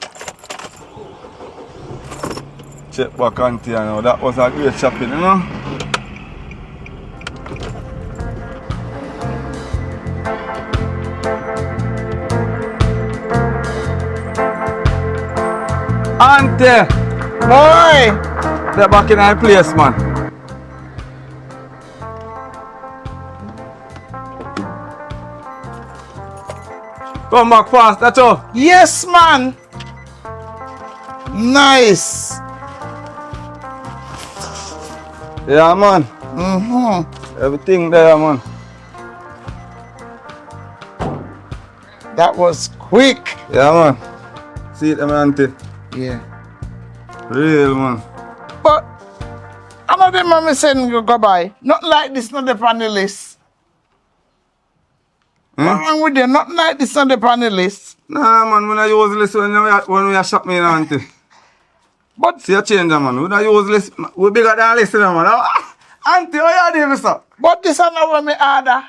Check back auntie, you know. That was a great shopping, you know. Auntie! Boy! They're back in our place, man. Come back fast, that's all. Yes, man! Nice! Yeah, man. Mm-hmm. Everything there, man. That was quick. Yeah, man. See it, man, auntie. Yeah. Real, man. But I'm not the mommy saying you go buy. Not like this, not the on the list. What's wrong with you? Not like this, not the on the list. Nah, man, when I use this when we are shop me, auntie. But See a change, man. We don't use this. We bigger than this, man. Auntie, how you doing, mister? but this is not what me order.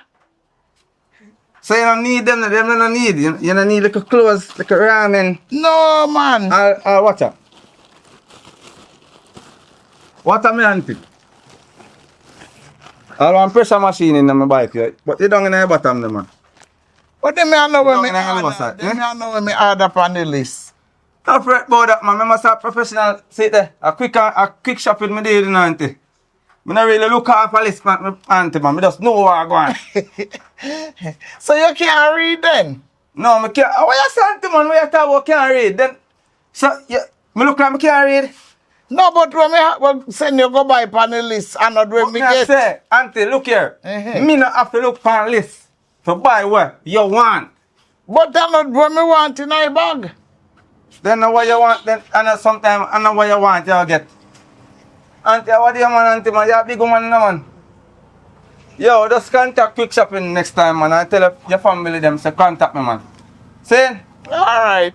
So you don't need them don't need. You don't need like a clothes, like a ramen. No, man. Watch out. What am I, auntie? I want pressure machine in my bike, yeah. But you don't in the bottom, the man. But then me I know when me Don't in the order. side, Then me I know when me order up on the list. Don't fret about that, man. I must have professional. See there, a quick shopping me did, you know, auntie. I don't really look off a list, man, auntie, man. I just know where I'm going. So you can't read then? No, I can't. What you say, auntie, man? What you talk about can't read? Then, so, yeah, me look like I can't read. No, but when me send you go buy on the list and not when What me me I get. say, auntie, look here. Me not have to look on list to buy what you want. But that's not what me want in my bag. Then know what you want, then and sometimes I know what you want, you get. Auntie, what do you want, auntie, man? You're a big woman, no, man. Yo, just contact Quick Shopping next time, man. I tell your family them, say contact me, man. See? Alright.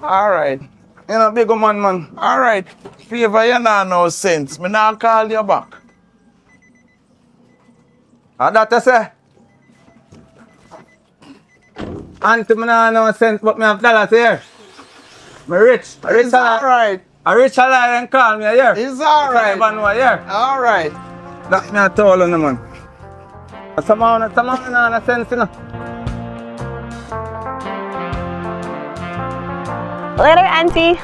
Alright. You know, big woman, man. Alright. Favor, you not no sense. Me not call you back. That you say? Auntie, me not no sense, but me have dollars here. Me rich. I rich It's alright. I rich a lot and call me here. It's alright. If I know here. Alright. That me a told you, man. Some man no sense, you know. Later, Auntie.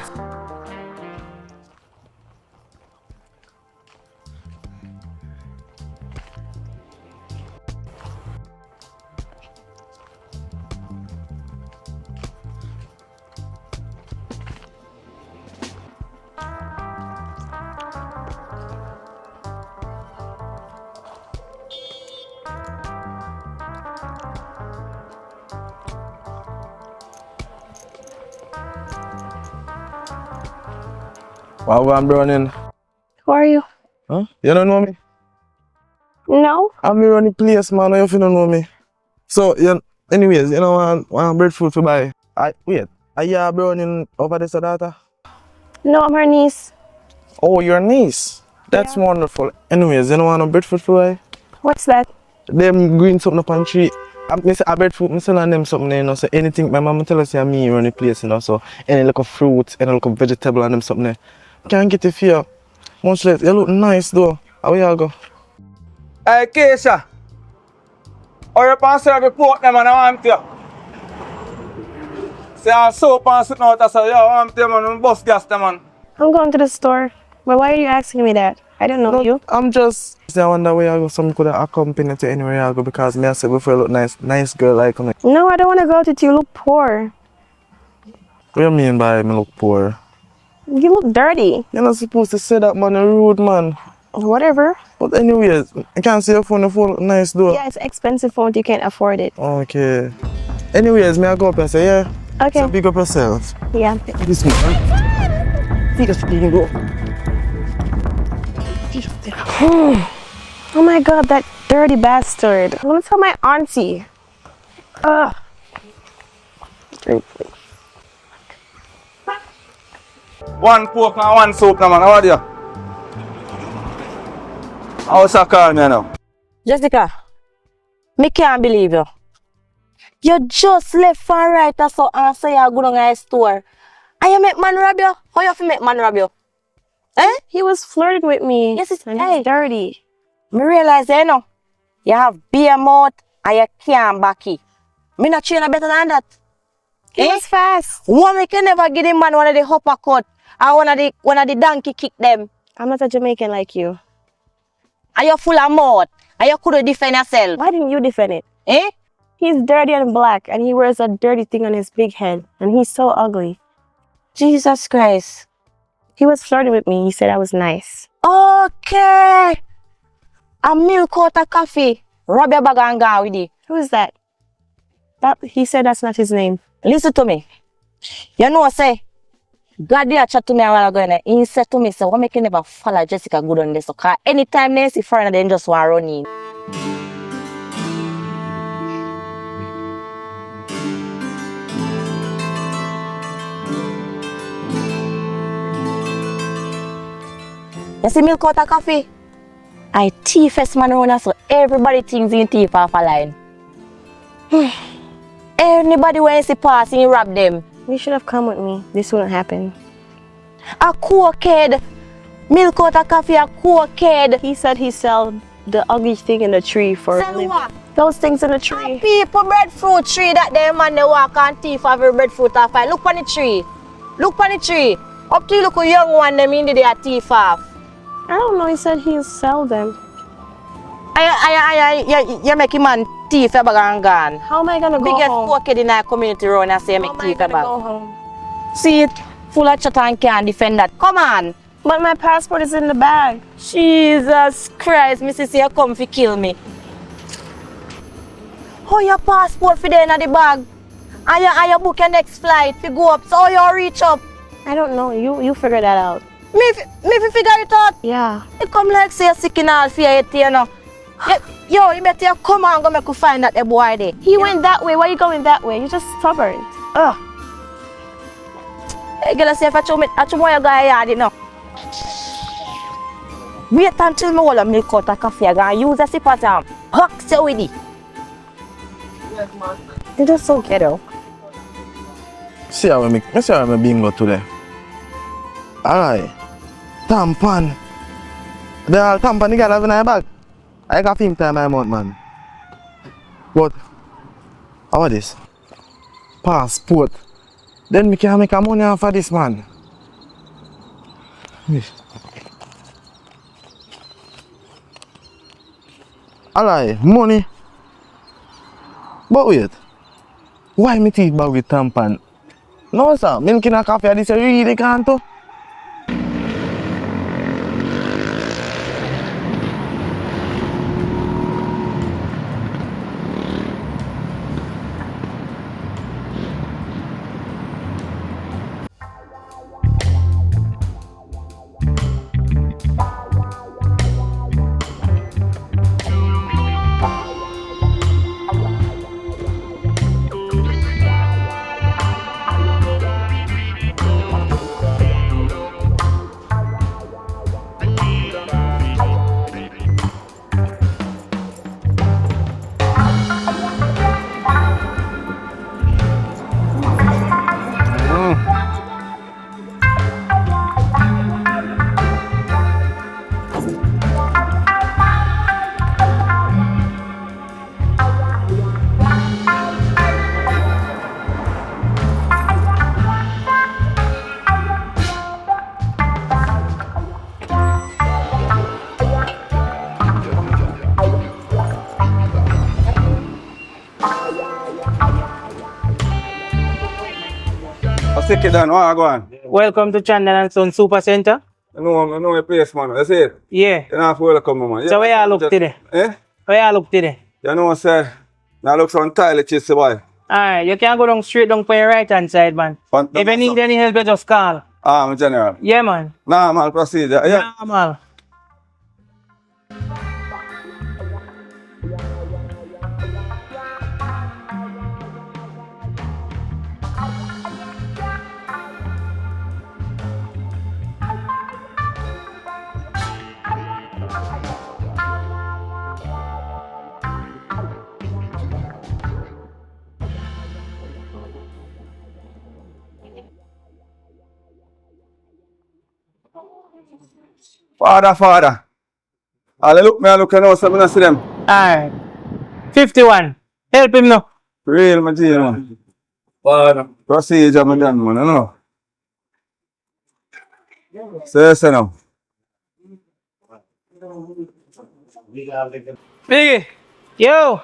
Wow, I'm running. Who are you? Huh? You don't know me? No. I'm running place, man. You don't know me. So, anyways, you know, want breadfruit to buy. Wait, are you running over this data? No, I'm her niece. Oh, your niece. That's wonderful. Anyways, you know want breadfruit to buy? What's that? Them green something up on tree. I say breadfruit, I selling them something, you know. So anything, my mama tell us, yeah, me run the place, you know. So any little fruit, any little vegetable and them something there. Can't get it for you. Much less. You look nice though. How you go? Hey, Keisha. Or you pass the report them and I want you. Say I'm soap and sitting out there, so yo, I want them and bus gas them man. I'm going to the store. But why are you asking me that? I don't know you. I'm just I wonder where I go. Some could accompany to anywhere I go because me I said before you look nice girl like me. No, I don't want to go with you. You look poor. What you mean by me look poor? You look dirty. You're not supposed to say that, man. You're rude, man. Whatever. But anyways, I can't see your phone. Your phone look nice though. Yeah, it's expensive phone. You can't afford it. Okay. Anyways, may I go up and say yeah? Okay. So big up yourself. Yeah. This man. See this thing go. Oh my god, that dirty bastard. I want to tell my auntie. Ugh. Drink, please. One pork and one soap now man, how are you? How's that call me now? Jessica, me can't believe you. You just left and right so and say you go down to the store. And you make man rob you? How you make man rob you? Eh? He was flirting with me. Yes, it's and he's dirty. Me realize you know, you have beer mouth and you can't backy. Me not train better than that. He was fast. Woman can never give him man one of the uppercut and one of the donkey kick them. I'm not a Jamaican like you. And you full of mouth. And you couldn't defend yourself. Why didn't you defend it? Eh? He's dirty and black and he wears a dirty thing on his big head and he's so ugly. Jesus Christ. He was flirting with me. He said I was nice. Okay. A milk out of coffee. Rub your bag and go with it. Who is that? He said that's not his name. Listen to me. You know what I say? God did chat to me a while ago and he said to me, so why make you never follow Jessica good on this? Because anytime they see foreigner, they just want to run in. You see milk out of coffee? I thiefest man around so everybody thinks in thief off a line. Anybody when you see passing, you rob them. You should have come with me. This wouldn't happen. A cokehead. Milk out of coffee, a cokehead. He said he sell the ugly thing in the tree for Sell what? those things in the tree. People breadfruit tree that they man they walk and thief every breadfruit off. Look on the tree. Look on the tree. Up to you look a young one them in the thief off. I don't know. He said he'll sell them. You make him man thief a bag and gone. How am I gonna go Biggest home? pocket in our community round and say How make am I thief a gonna bag. go home? See it full of chat and can't defend that. Come on. But my passport is in the bag. Jesus Christ, Mrs. You come to kill me. How your passport for there in the bag? And you book your next flight to go up, so you reach up. I don't know. You figure that out. Me figure it out. Yeah. You come like say you're sick in all fear, you know. Yo, you better come and go make you find that the boy there. He went that way. Why are you going that way? You're just stubborn. Ugh. Hey, girl, say if I show you guy yard, you know. Wait until me hold a milk out of coffee. I'm going to use a sip of time. Box you with it. You're just so ghetto. See how I bingo today. Alright. Tampon. The all tampon you got have in my bag. I got film time my month, man. But how are this? Passport. Then we can make a money off of this, man. Alright, money. But wait. Why me teeth bag with tampon? No sir, me can a coffee at this you really can't do. Take it down, go on. Welcome to Chandler and Son Supercenter. I know your place, man. That's it. Yeah. You're not welcome, man. So where you look today? Eh? Where you look today? You know, sir. Now look so entirely chase boy. Alright, you can go down straight down for your right hand side, man. If you need any help, you just call. I'm general. Yeah, man. Normal procedure. Yeah. Normal. Father. I look now, so I don't see them. Alright. 51. Help him now. Real material, man. Father. Procedure, man, you know. Say now. Biggie. Yo.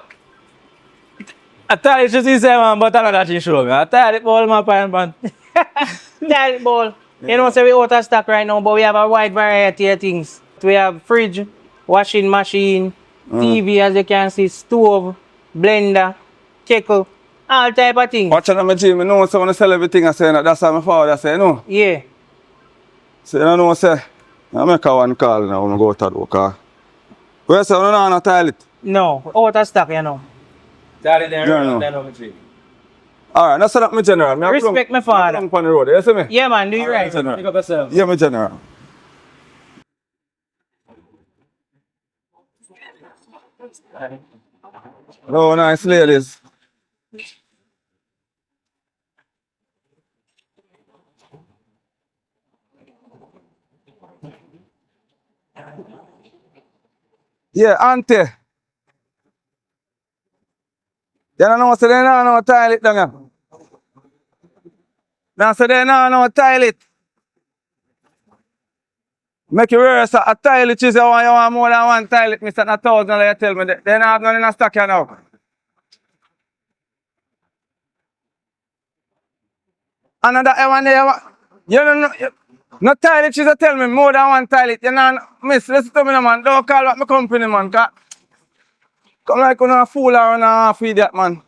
I thought it should see man, but I don't know that you show me. I thought it ball, my parent, man. Thought it ball. You know, so we out of stock right now, but we have a wide variety of things. We have fridge, washing machine, TV, as you can see, stove, blender, kettle, all type of things. Watch out, my Jim. I know someone sell everything I say. That's how my father say, no? Yeah. So you know, say, I make a one call now when I go to the work. Where say, no, no toilet? No, out of stock, you know. Daddy there, alright, that's not my general. Respect my father. On the road, you see me? Yeah, man, do you right. General. Pick up yourself. Yeah, my general. Oh, nice ladies. Yeah, auntie. You don't know, so they don't know toilet down here. Now, so they don't know toilet. Make you realize that a toilet is you want more than one toilet, Mr. $1,000, you tell me. They don't have none in a stock here now. Another one there, you don't know, no toilet, you tell me more than one toilet. You know, miss, listen to me, no, man. Don't call back my company, man. Come like you're a fool or a half idiot, man.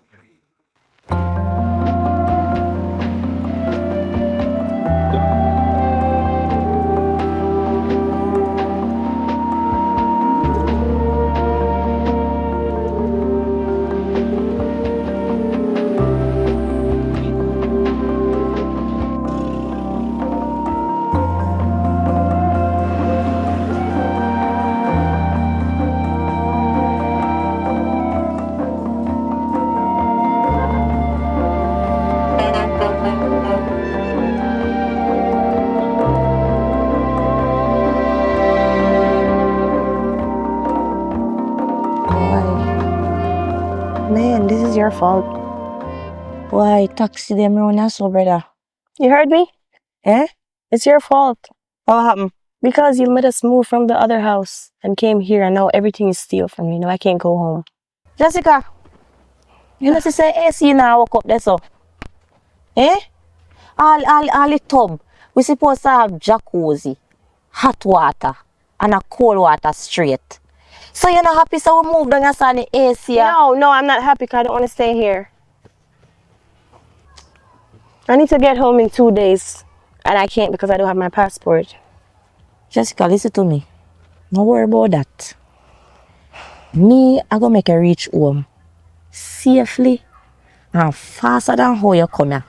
Man, this is your fault. Why taxi them round here so, brother? You heard me? Eh? It's your fault. What happened? Because you let us move from the other house and came here and now everything is steal from me. Now I can't go home. Jessica, you know say AC now walk up there so. Eh? All the tub. We supposed to have jacuzzi, hot water, and a cold water straight. So you're not happy so we move down and start the AC? No, I'm not happy because I don't want to stay here. I need to get home in 2 days. And I can't because I don't have my passport. Jessica, listen to me. Don't worry about that. Me, I gonna make a reach home safely and faster than how you come here.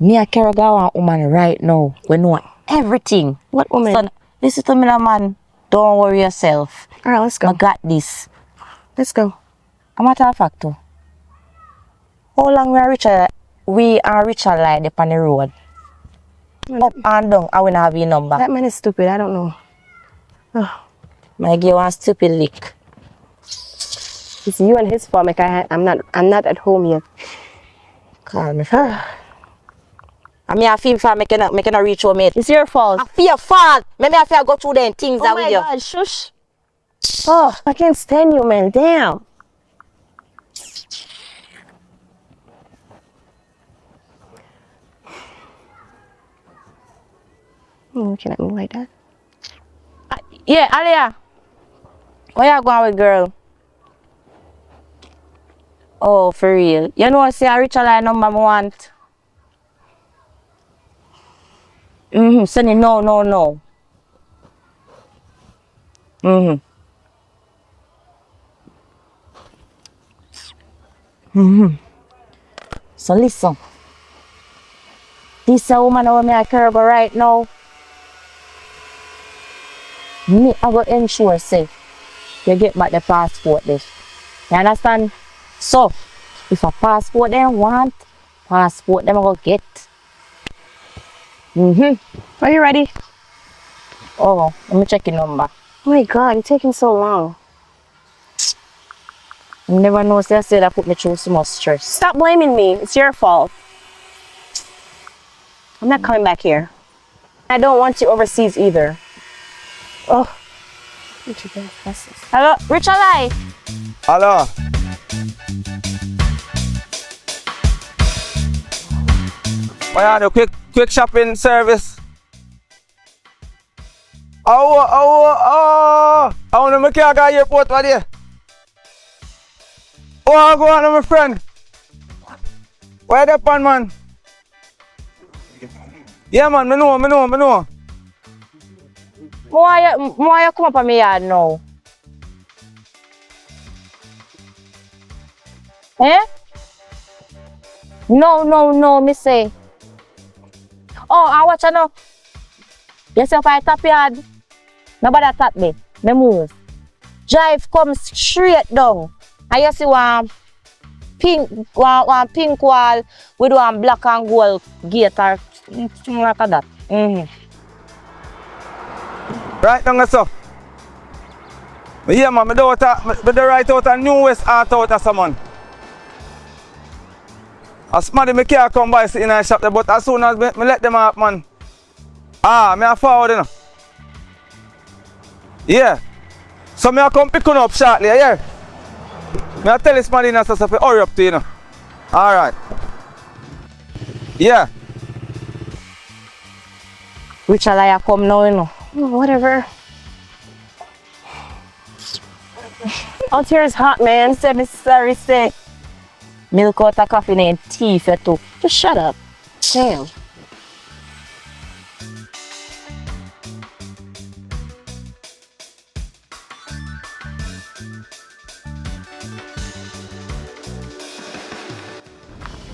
Me, I carry one woman right now. We know everything. What woman? So, listen to me, now, man. Don't worry yourself. All right, let's go. I got this. Let's go. A matter of fact, too. How long we are Richard like up on the road? Up and down, I will not have your number. That man is stupid. I don't know. Oh. My give one stupid lick. It's you and his fault. Like I'm not at home yet. Call me. I mean, I feel for making a reach home, mate. It's your fault. I feel your fault. Maybe I feel I go through them things that with you. Oh my God, shush. Oh, I can't stand you, man. Damn. You looking at me like that? Yeah, Alia. Where you going with, girl? Oh, for real. You know, say I reach a line number I want. Sonny, no. So listen. This woman over me I care about right now. Me, I will ensure, say, you get back the passport this. You understand? So, if a passport they want, passport them I go get. Are you ready? Oh, let me check your number. Oh my God, you're taking so long. You never know, say that put me through so much stress. Stop blaming me. It's your fault. I'm not coming back here. I don't want you overseas either. Oh. Hello, Richard Life. Hello. Why are quick shopping service? I want to make a airport right here. Oh, I go on with my friend. Where the pan, man? Yeah, man, me know. Why you come up on me yard now? Eh? No, me say. Oh, I watch you now. You see if I tap yard? Nobody tap me. Me move. Drive come straight down. And you see one pink wall with one black and gold gate or something like that. Right down there, sir. But yeah, man, I do write out a new West art out of someone. As somebody me can't come by in a shop there, but as soon as me let them up, man. Me a forward, you know. Yeah. So me a come pick up shortly, yeah. Me a tell this man in a stuff to hurry up to you know. Alright. Yeah. Which I come now, you know. Oh, whatever. Out here is hot, man. Say me sorry, say. Milk out of coffee and tea for two. Just shut up. Damn.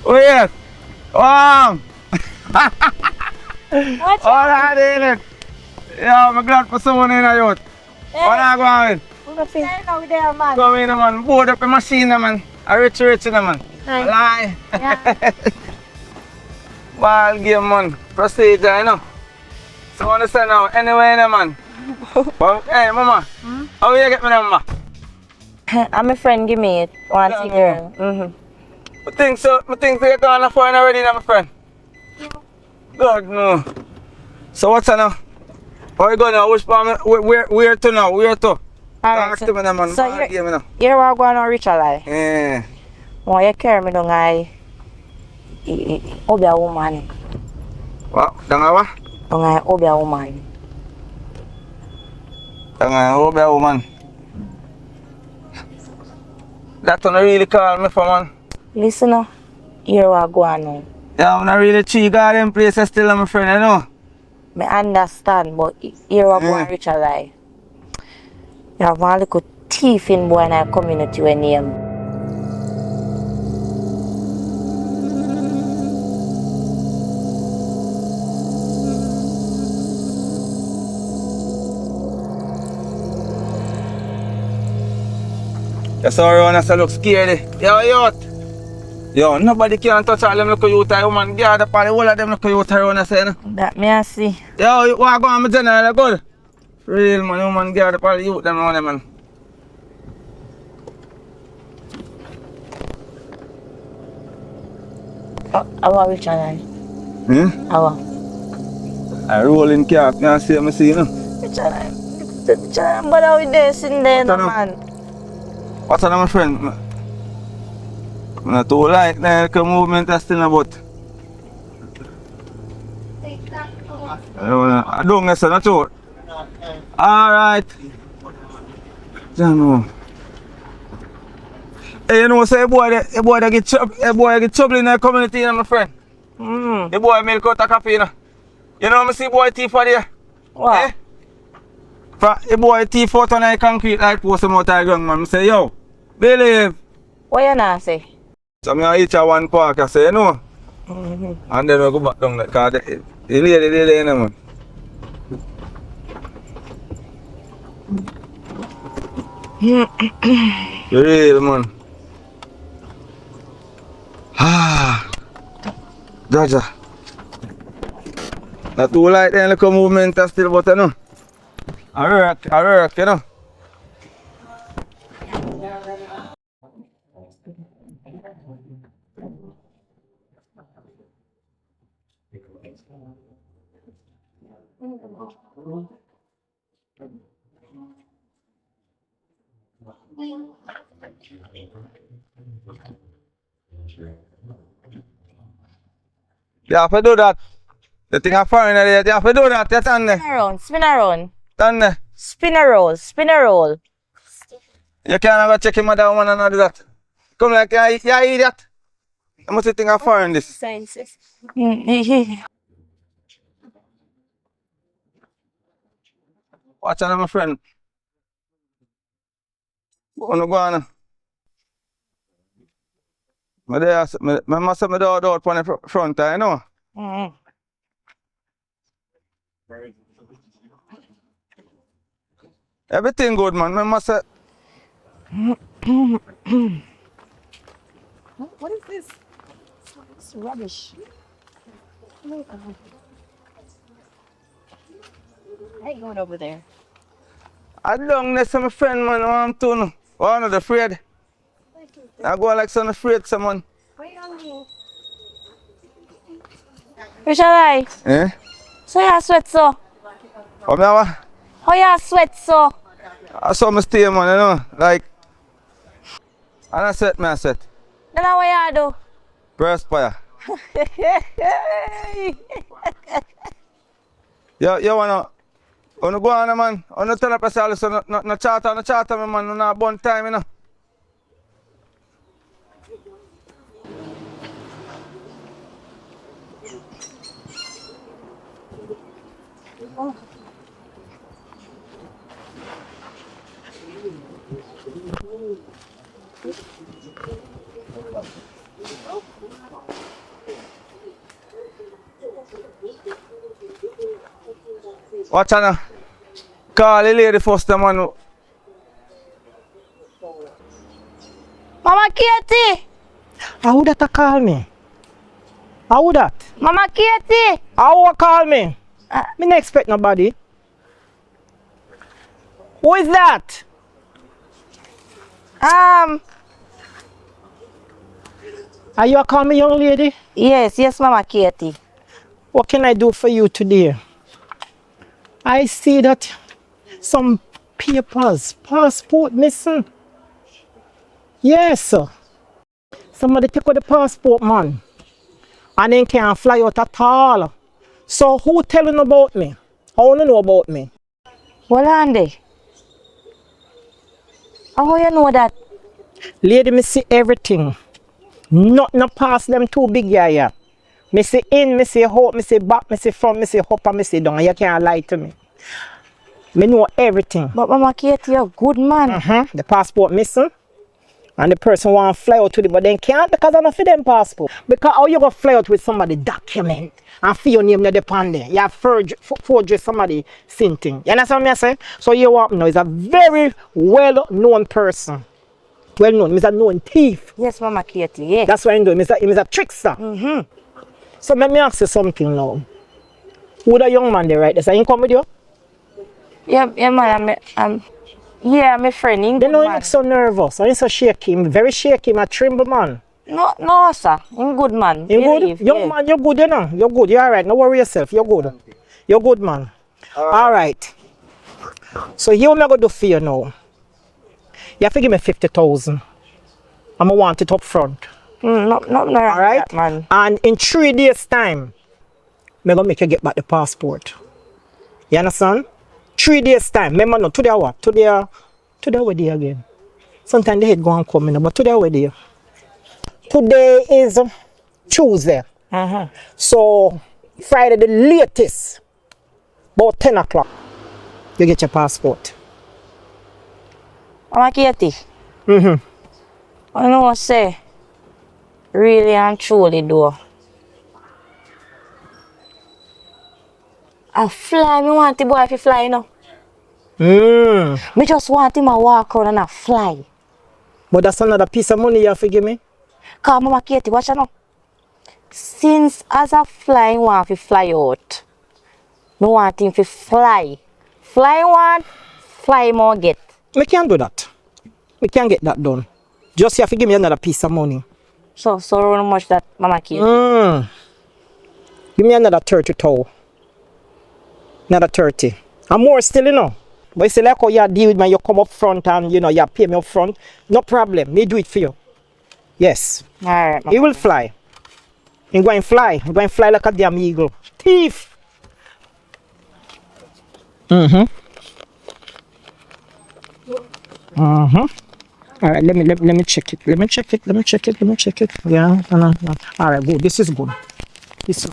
Oh yeah. All right, then. Yeah, I'm glad for someone in a youth. What are you going with? Come in, man. Board up the machine, man. A rich, man. Lie. Yeah. Ball game, man. Procedure, you know. So, understand now. Anyway, man. Well, hey, mama. How you get me number? I'm a friend, give me it. One Yeah, girl. I think so you're gone for already, my friend. God, no. So, what's that now? How you going now? Which part? Where to now? Where to? Alright, so you're going on rich alive. Yeah. Oh, you carry me down I Obia woman. What? Dangawa? Down I Obia woman. Dangawa woman. That don't really call me for man. Listen now, here we go on now. Yeah, I'm not really cheap garden places still, my friend, you know. I understand, but here we go on rich alive. You have one little thief in boy in our community with name. That's how everyone look scared. Yo, youth. Yo, nobody can touch all them little youth. Woman, gather up all the whole of them little youth around us, you know. That me I see. Yo, what go on, my general, good? Real man, woman, gather up all the youth them around them, man. How rich alive? How? I roll in car, can see me see, you know. Rich alive. Rich alive, but how we there sitting there, no man? What's on my friend? I'm not too like the movement is still about. I don't guess not true. Alright. Hey, you know, say boy that get trouble in the community, you know, my friend. The boy milk out of coffee, you know. You know, I see boy teeth for there. What? Eh? The boy teeth out on the concrete like post him out of the ground, man. I say, yo, believe. What you not say? So I eat a one park, I say, you know. And then I go back down because the lady there, you know, man. You real, man. Jaja. Not too like the little movement still, but you know. I work, you know. You have to do that. The thing I found there, you have to do that. You stand there. Spin around. Stand there. Spin a roll. You can't go check him with that woman and do that. Come like, you idiot. I must think I found this. Sciences. Watch out, my friend. Go on. I must have my door out on the front, you know. Everything good, man. I must have. What is this? It's rubbish. I ain't going over there. I don't know some friend man I'm too no. Oh no, afraid. I go like some afraid someone. Which I? Eh? So you sweat so? Oh me what? How you sweat so? I saw me stay man, you know. Like and I set me I set. Then what you do? Perspire. You wanna go on man? On tell up yourself so no charter me man, no bun time, you know. Watch out now. Call the lady first, man. Mama Katie! How would that call me? How would that? Mama Katie! How would call me? Me not expect nobody. Who is that? Are you a call me young lady? Yes, Mama Katie. What can I do for you today? I see that some papers, passport missing. Yes, sir. Somebody take out the passport, man. And then can't fly out at all. So who telling about me? How you know about me? Well, Andy. How you know that? Lady, me see everything. Nothing past them too big, yeah. Me see in, me see out, me see back, me see front, me see up, and me see down. You can't lie to me. Me know everything. But Mama Katie, you're a good man. The passport missing. And the person want to fly out with it, but they can't because I'm not for them passport. Because how you going to fly out with somebody document and for your name not depend there? You have forged somebody thing. You understand what I say? So you want to know, he's a very well-known person. Well-known. He's a known thief. Yes, Mama Katie, yes. That's what I'm doing. He's a trickster. So let me ask you something now. Who the young man there, right? Does he come with you? Yeah, man, I'm a friend. They know he looks so nervous. And he's so shaky. He's very shaky. He's a tremble man. No, sir. He's good man. You good? Young man, you're good, you know. You're good. You're alright. No worry yourself. You're good. You're good, man. Alright. So here what I'm going to do for you now. You have to give me 50,000. I'm going to want it up front. No, alright, that, man. And in 3 days' time, I'm going to make you get back the passport. You understand? 3 days' time. Remember, no, today what? Today we're there again. Sometimes the head go and come in, but today we're there. Today is Tuesday. So, Friday the latest, about 10 o'clock, you get your passport. Mama Katie. I know what I say. Really and truly, though. I fly, me want the boy to fly, you know. Me just want him to walk around and I fly. But that's another piece of money you have to give me. Because Mama Katie, watch out now. Since as a fly, want to fly out, me want him to fly. Fly one, fly more get. We can't do that. We can't get that done. Just you have to give me another piece of money. So how much that, Mama Katie? Give me another 30,000. Another 30. And more still, you know. But you say like how you deal with me, you come up front and you know you pay me up front. No problem. Me do it for you. Yes. Alright. He will fly. He going to fly. He going to fly like a damn eagle. Thief. Alright, let me check it. Let me check it. Yeah. Alright, good. This is good. This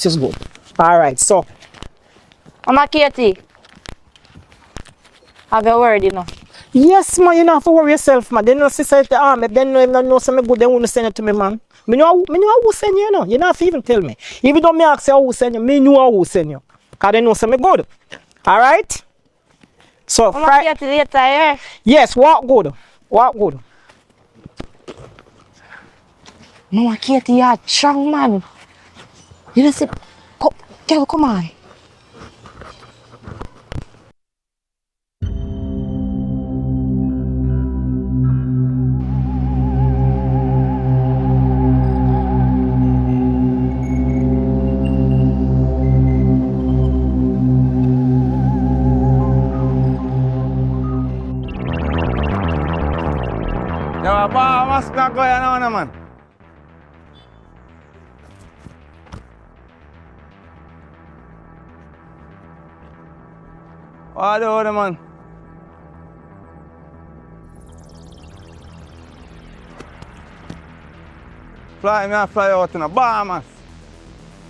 is good. Alright, so Mama Katie, have you word, you know? yes, man, you don't have to worry yourself, man. They know sister at the army, they know something good, they won't send it to me, man. Me know who send you, you know. You don't have to even tell me. Even though me ask you who send you, me know who send you. Because they know something good. Alright? So, Mama Katie later, yeah? yes, walk good. Walk good. Mama Katie, you're a strong man. You don't say, girl, come on. Yo, Bahamas not going on, man. What do you, man? Fly out in the Bahamas,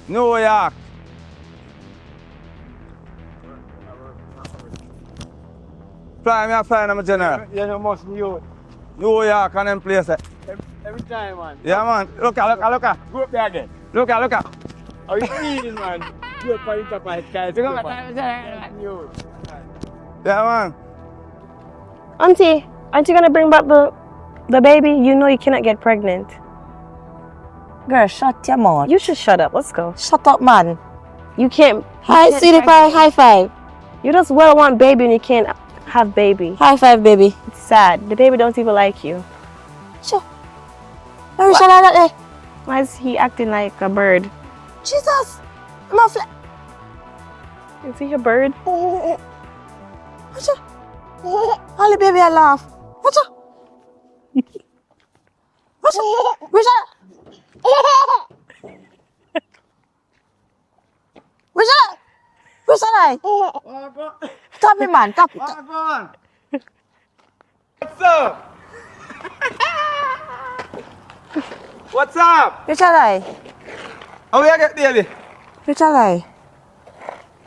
New York. Fly in my general. You know, must be you. New York and them places. Every time, man. Yeah, man. Look. Go up there again. Look. How you feeling, man? Go up on top of the sky. Yeah, man. Auntie, aren't you gonna bring back the baby? You know you cannot get pregnant. Girl, shut your mouth. You should shut up. Let's go. Shut up, man. You can't. Hi, can't sweetie pie. High five. You just well want baby and you can't have baby. High five, baby. It's sad. The baby don't even like you. Sure. Where shall I that there? Why is he acting like a bird? Jesus. I'm a fly. Is he a bird? What's up? Only baby, I laugh. What's up? What's up? Where's that? Where's that? Where's that? Stop it, man. Stop it. What's up? What's up? Where's that? How you get baby? Where's that?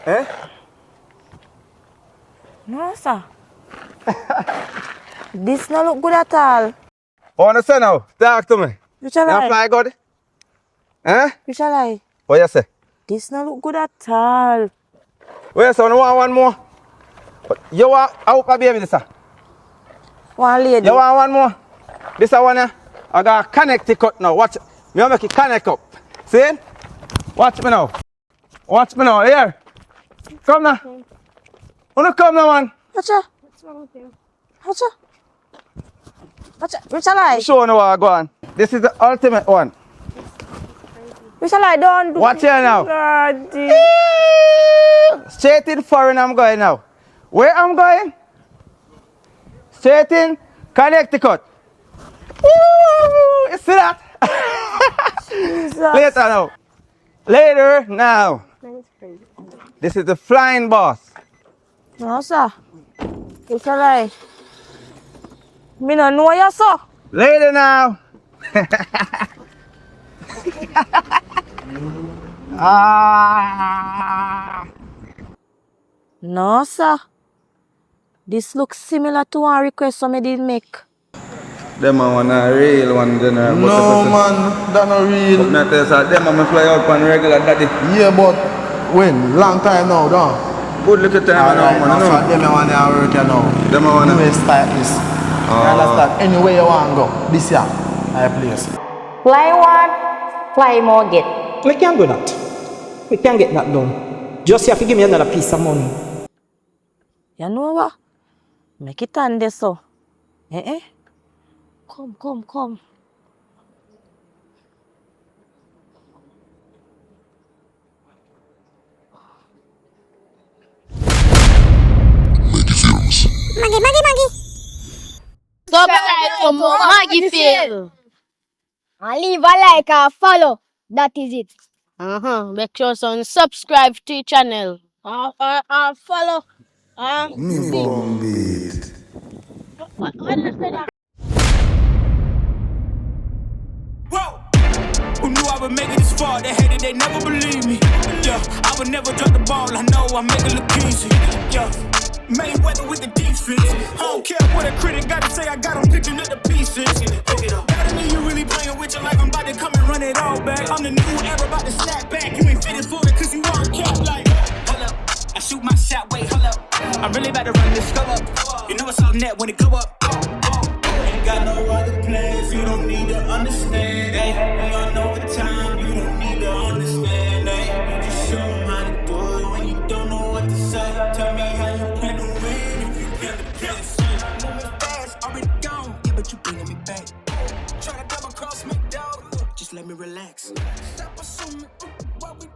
Eh? No, sir. This no look good at all. What you say now? Talk to me. Which You lie? fly good? Eh? Which lie? What you say? This no look good at all. Wait, so you want one more? You want out a baby this? One lady. You want one more? This one here? I got a Connecticut now. Watch. Me want make it connect up. See? Watch me now. Watch me now. Here. Come now. Wanna come now, man? What's up? What's wrong with you? What's up? What's up? Which lie? Show you what I go on. This is the ultimate one. Which lie? Don't do Watch here now. Daddy. Straight in foreign I'm going now. Where I'm going? Straight in Connecticut. Woo! You see that? Jesus. Later now. Later now. This is the flying boss. No, sir. Which lie? Me no know you, sir. Later now. No, sir. This looks similar to one request some did make. Them a one a real one, general. No, man, that not real. But me tell you, sir, them a me fly out on regular daddy. Yeah, but when? Long time now, don't. Good little time now, man. So No. them a want to work here now. Them a one You a. may start this. You understand? Anywhere you want to go, this year, I place. Fly one, fly more get. We can do that. We can get that done. Just you have to give me another piece of money. You know what? Make it on this, so. Come. Maggy Films. Maggy. Subscribe to Maggy Films. And leave a like and follow. That is it. Make sure to subscribe to the channel. Follow. Me bomb beat. Whoa! Who knew I would make it this far? They hated, they never believe me. Yeah, I would never drop the ball. I know I make it look easy. Yeah, Mayweather with the defense. I don't care what a critic gotta say. I got 'em picking up the pieces. Better than you really playing with your life. I'm about to come and run it all back. I'm the new era about to snap back. You ain't fitted for it 'cause you all cap like. Hold up, I shoot my shot. Wait, hold up. I'm really about to run this go up. You know it's all net when it go up. Ain't got no other plans. You don't need to understand. Ay. We on overtime. You don't need to understand. Ay. You just show 'em how to do it when you don't know what to say. Tell me how you plan to win if you can't depend. Moving fast, already gone. Yeah, but you bringing me back. Try to double cross me, dog. Just let me relax. Stop assuming what we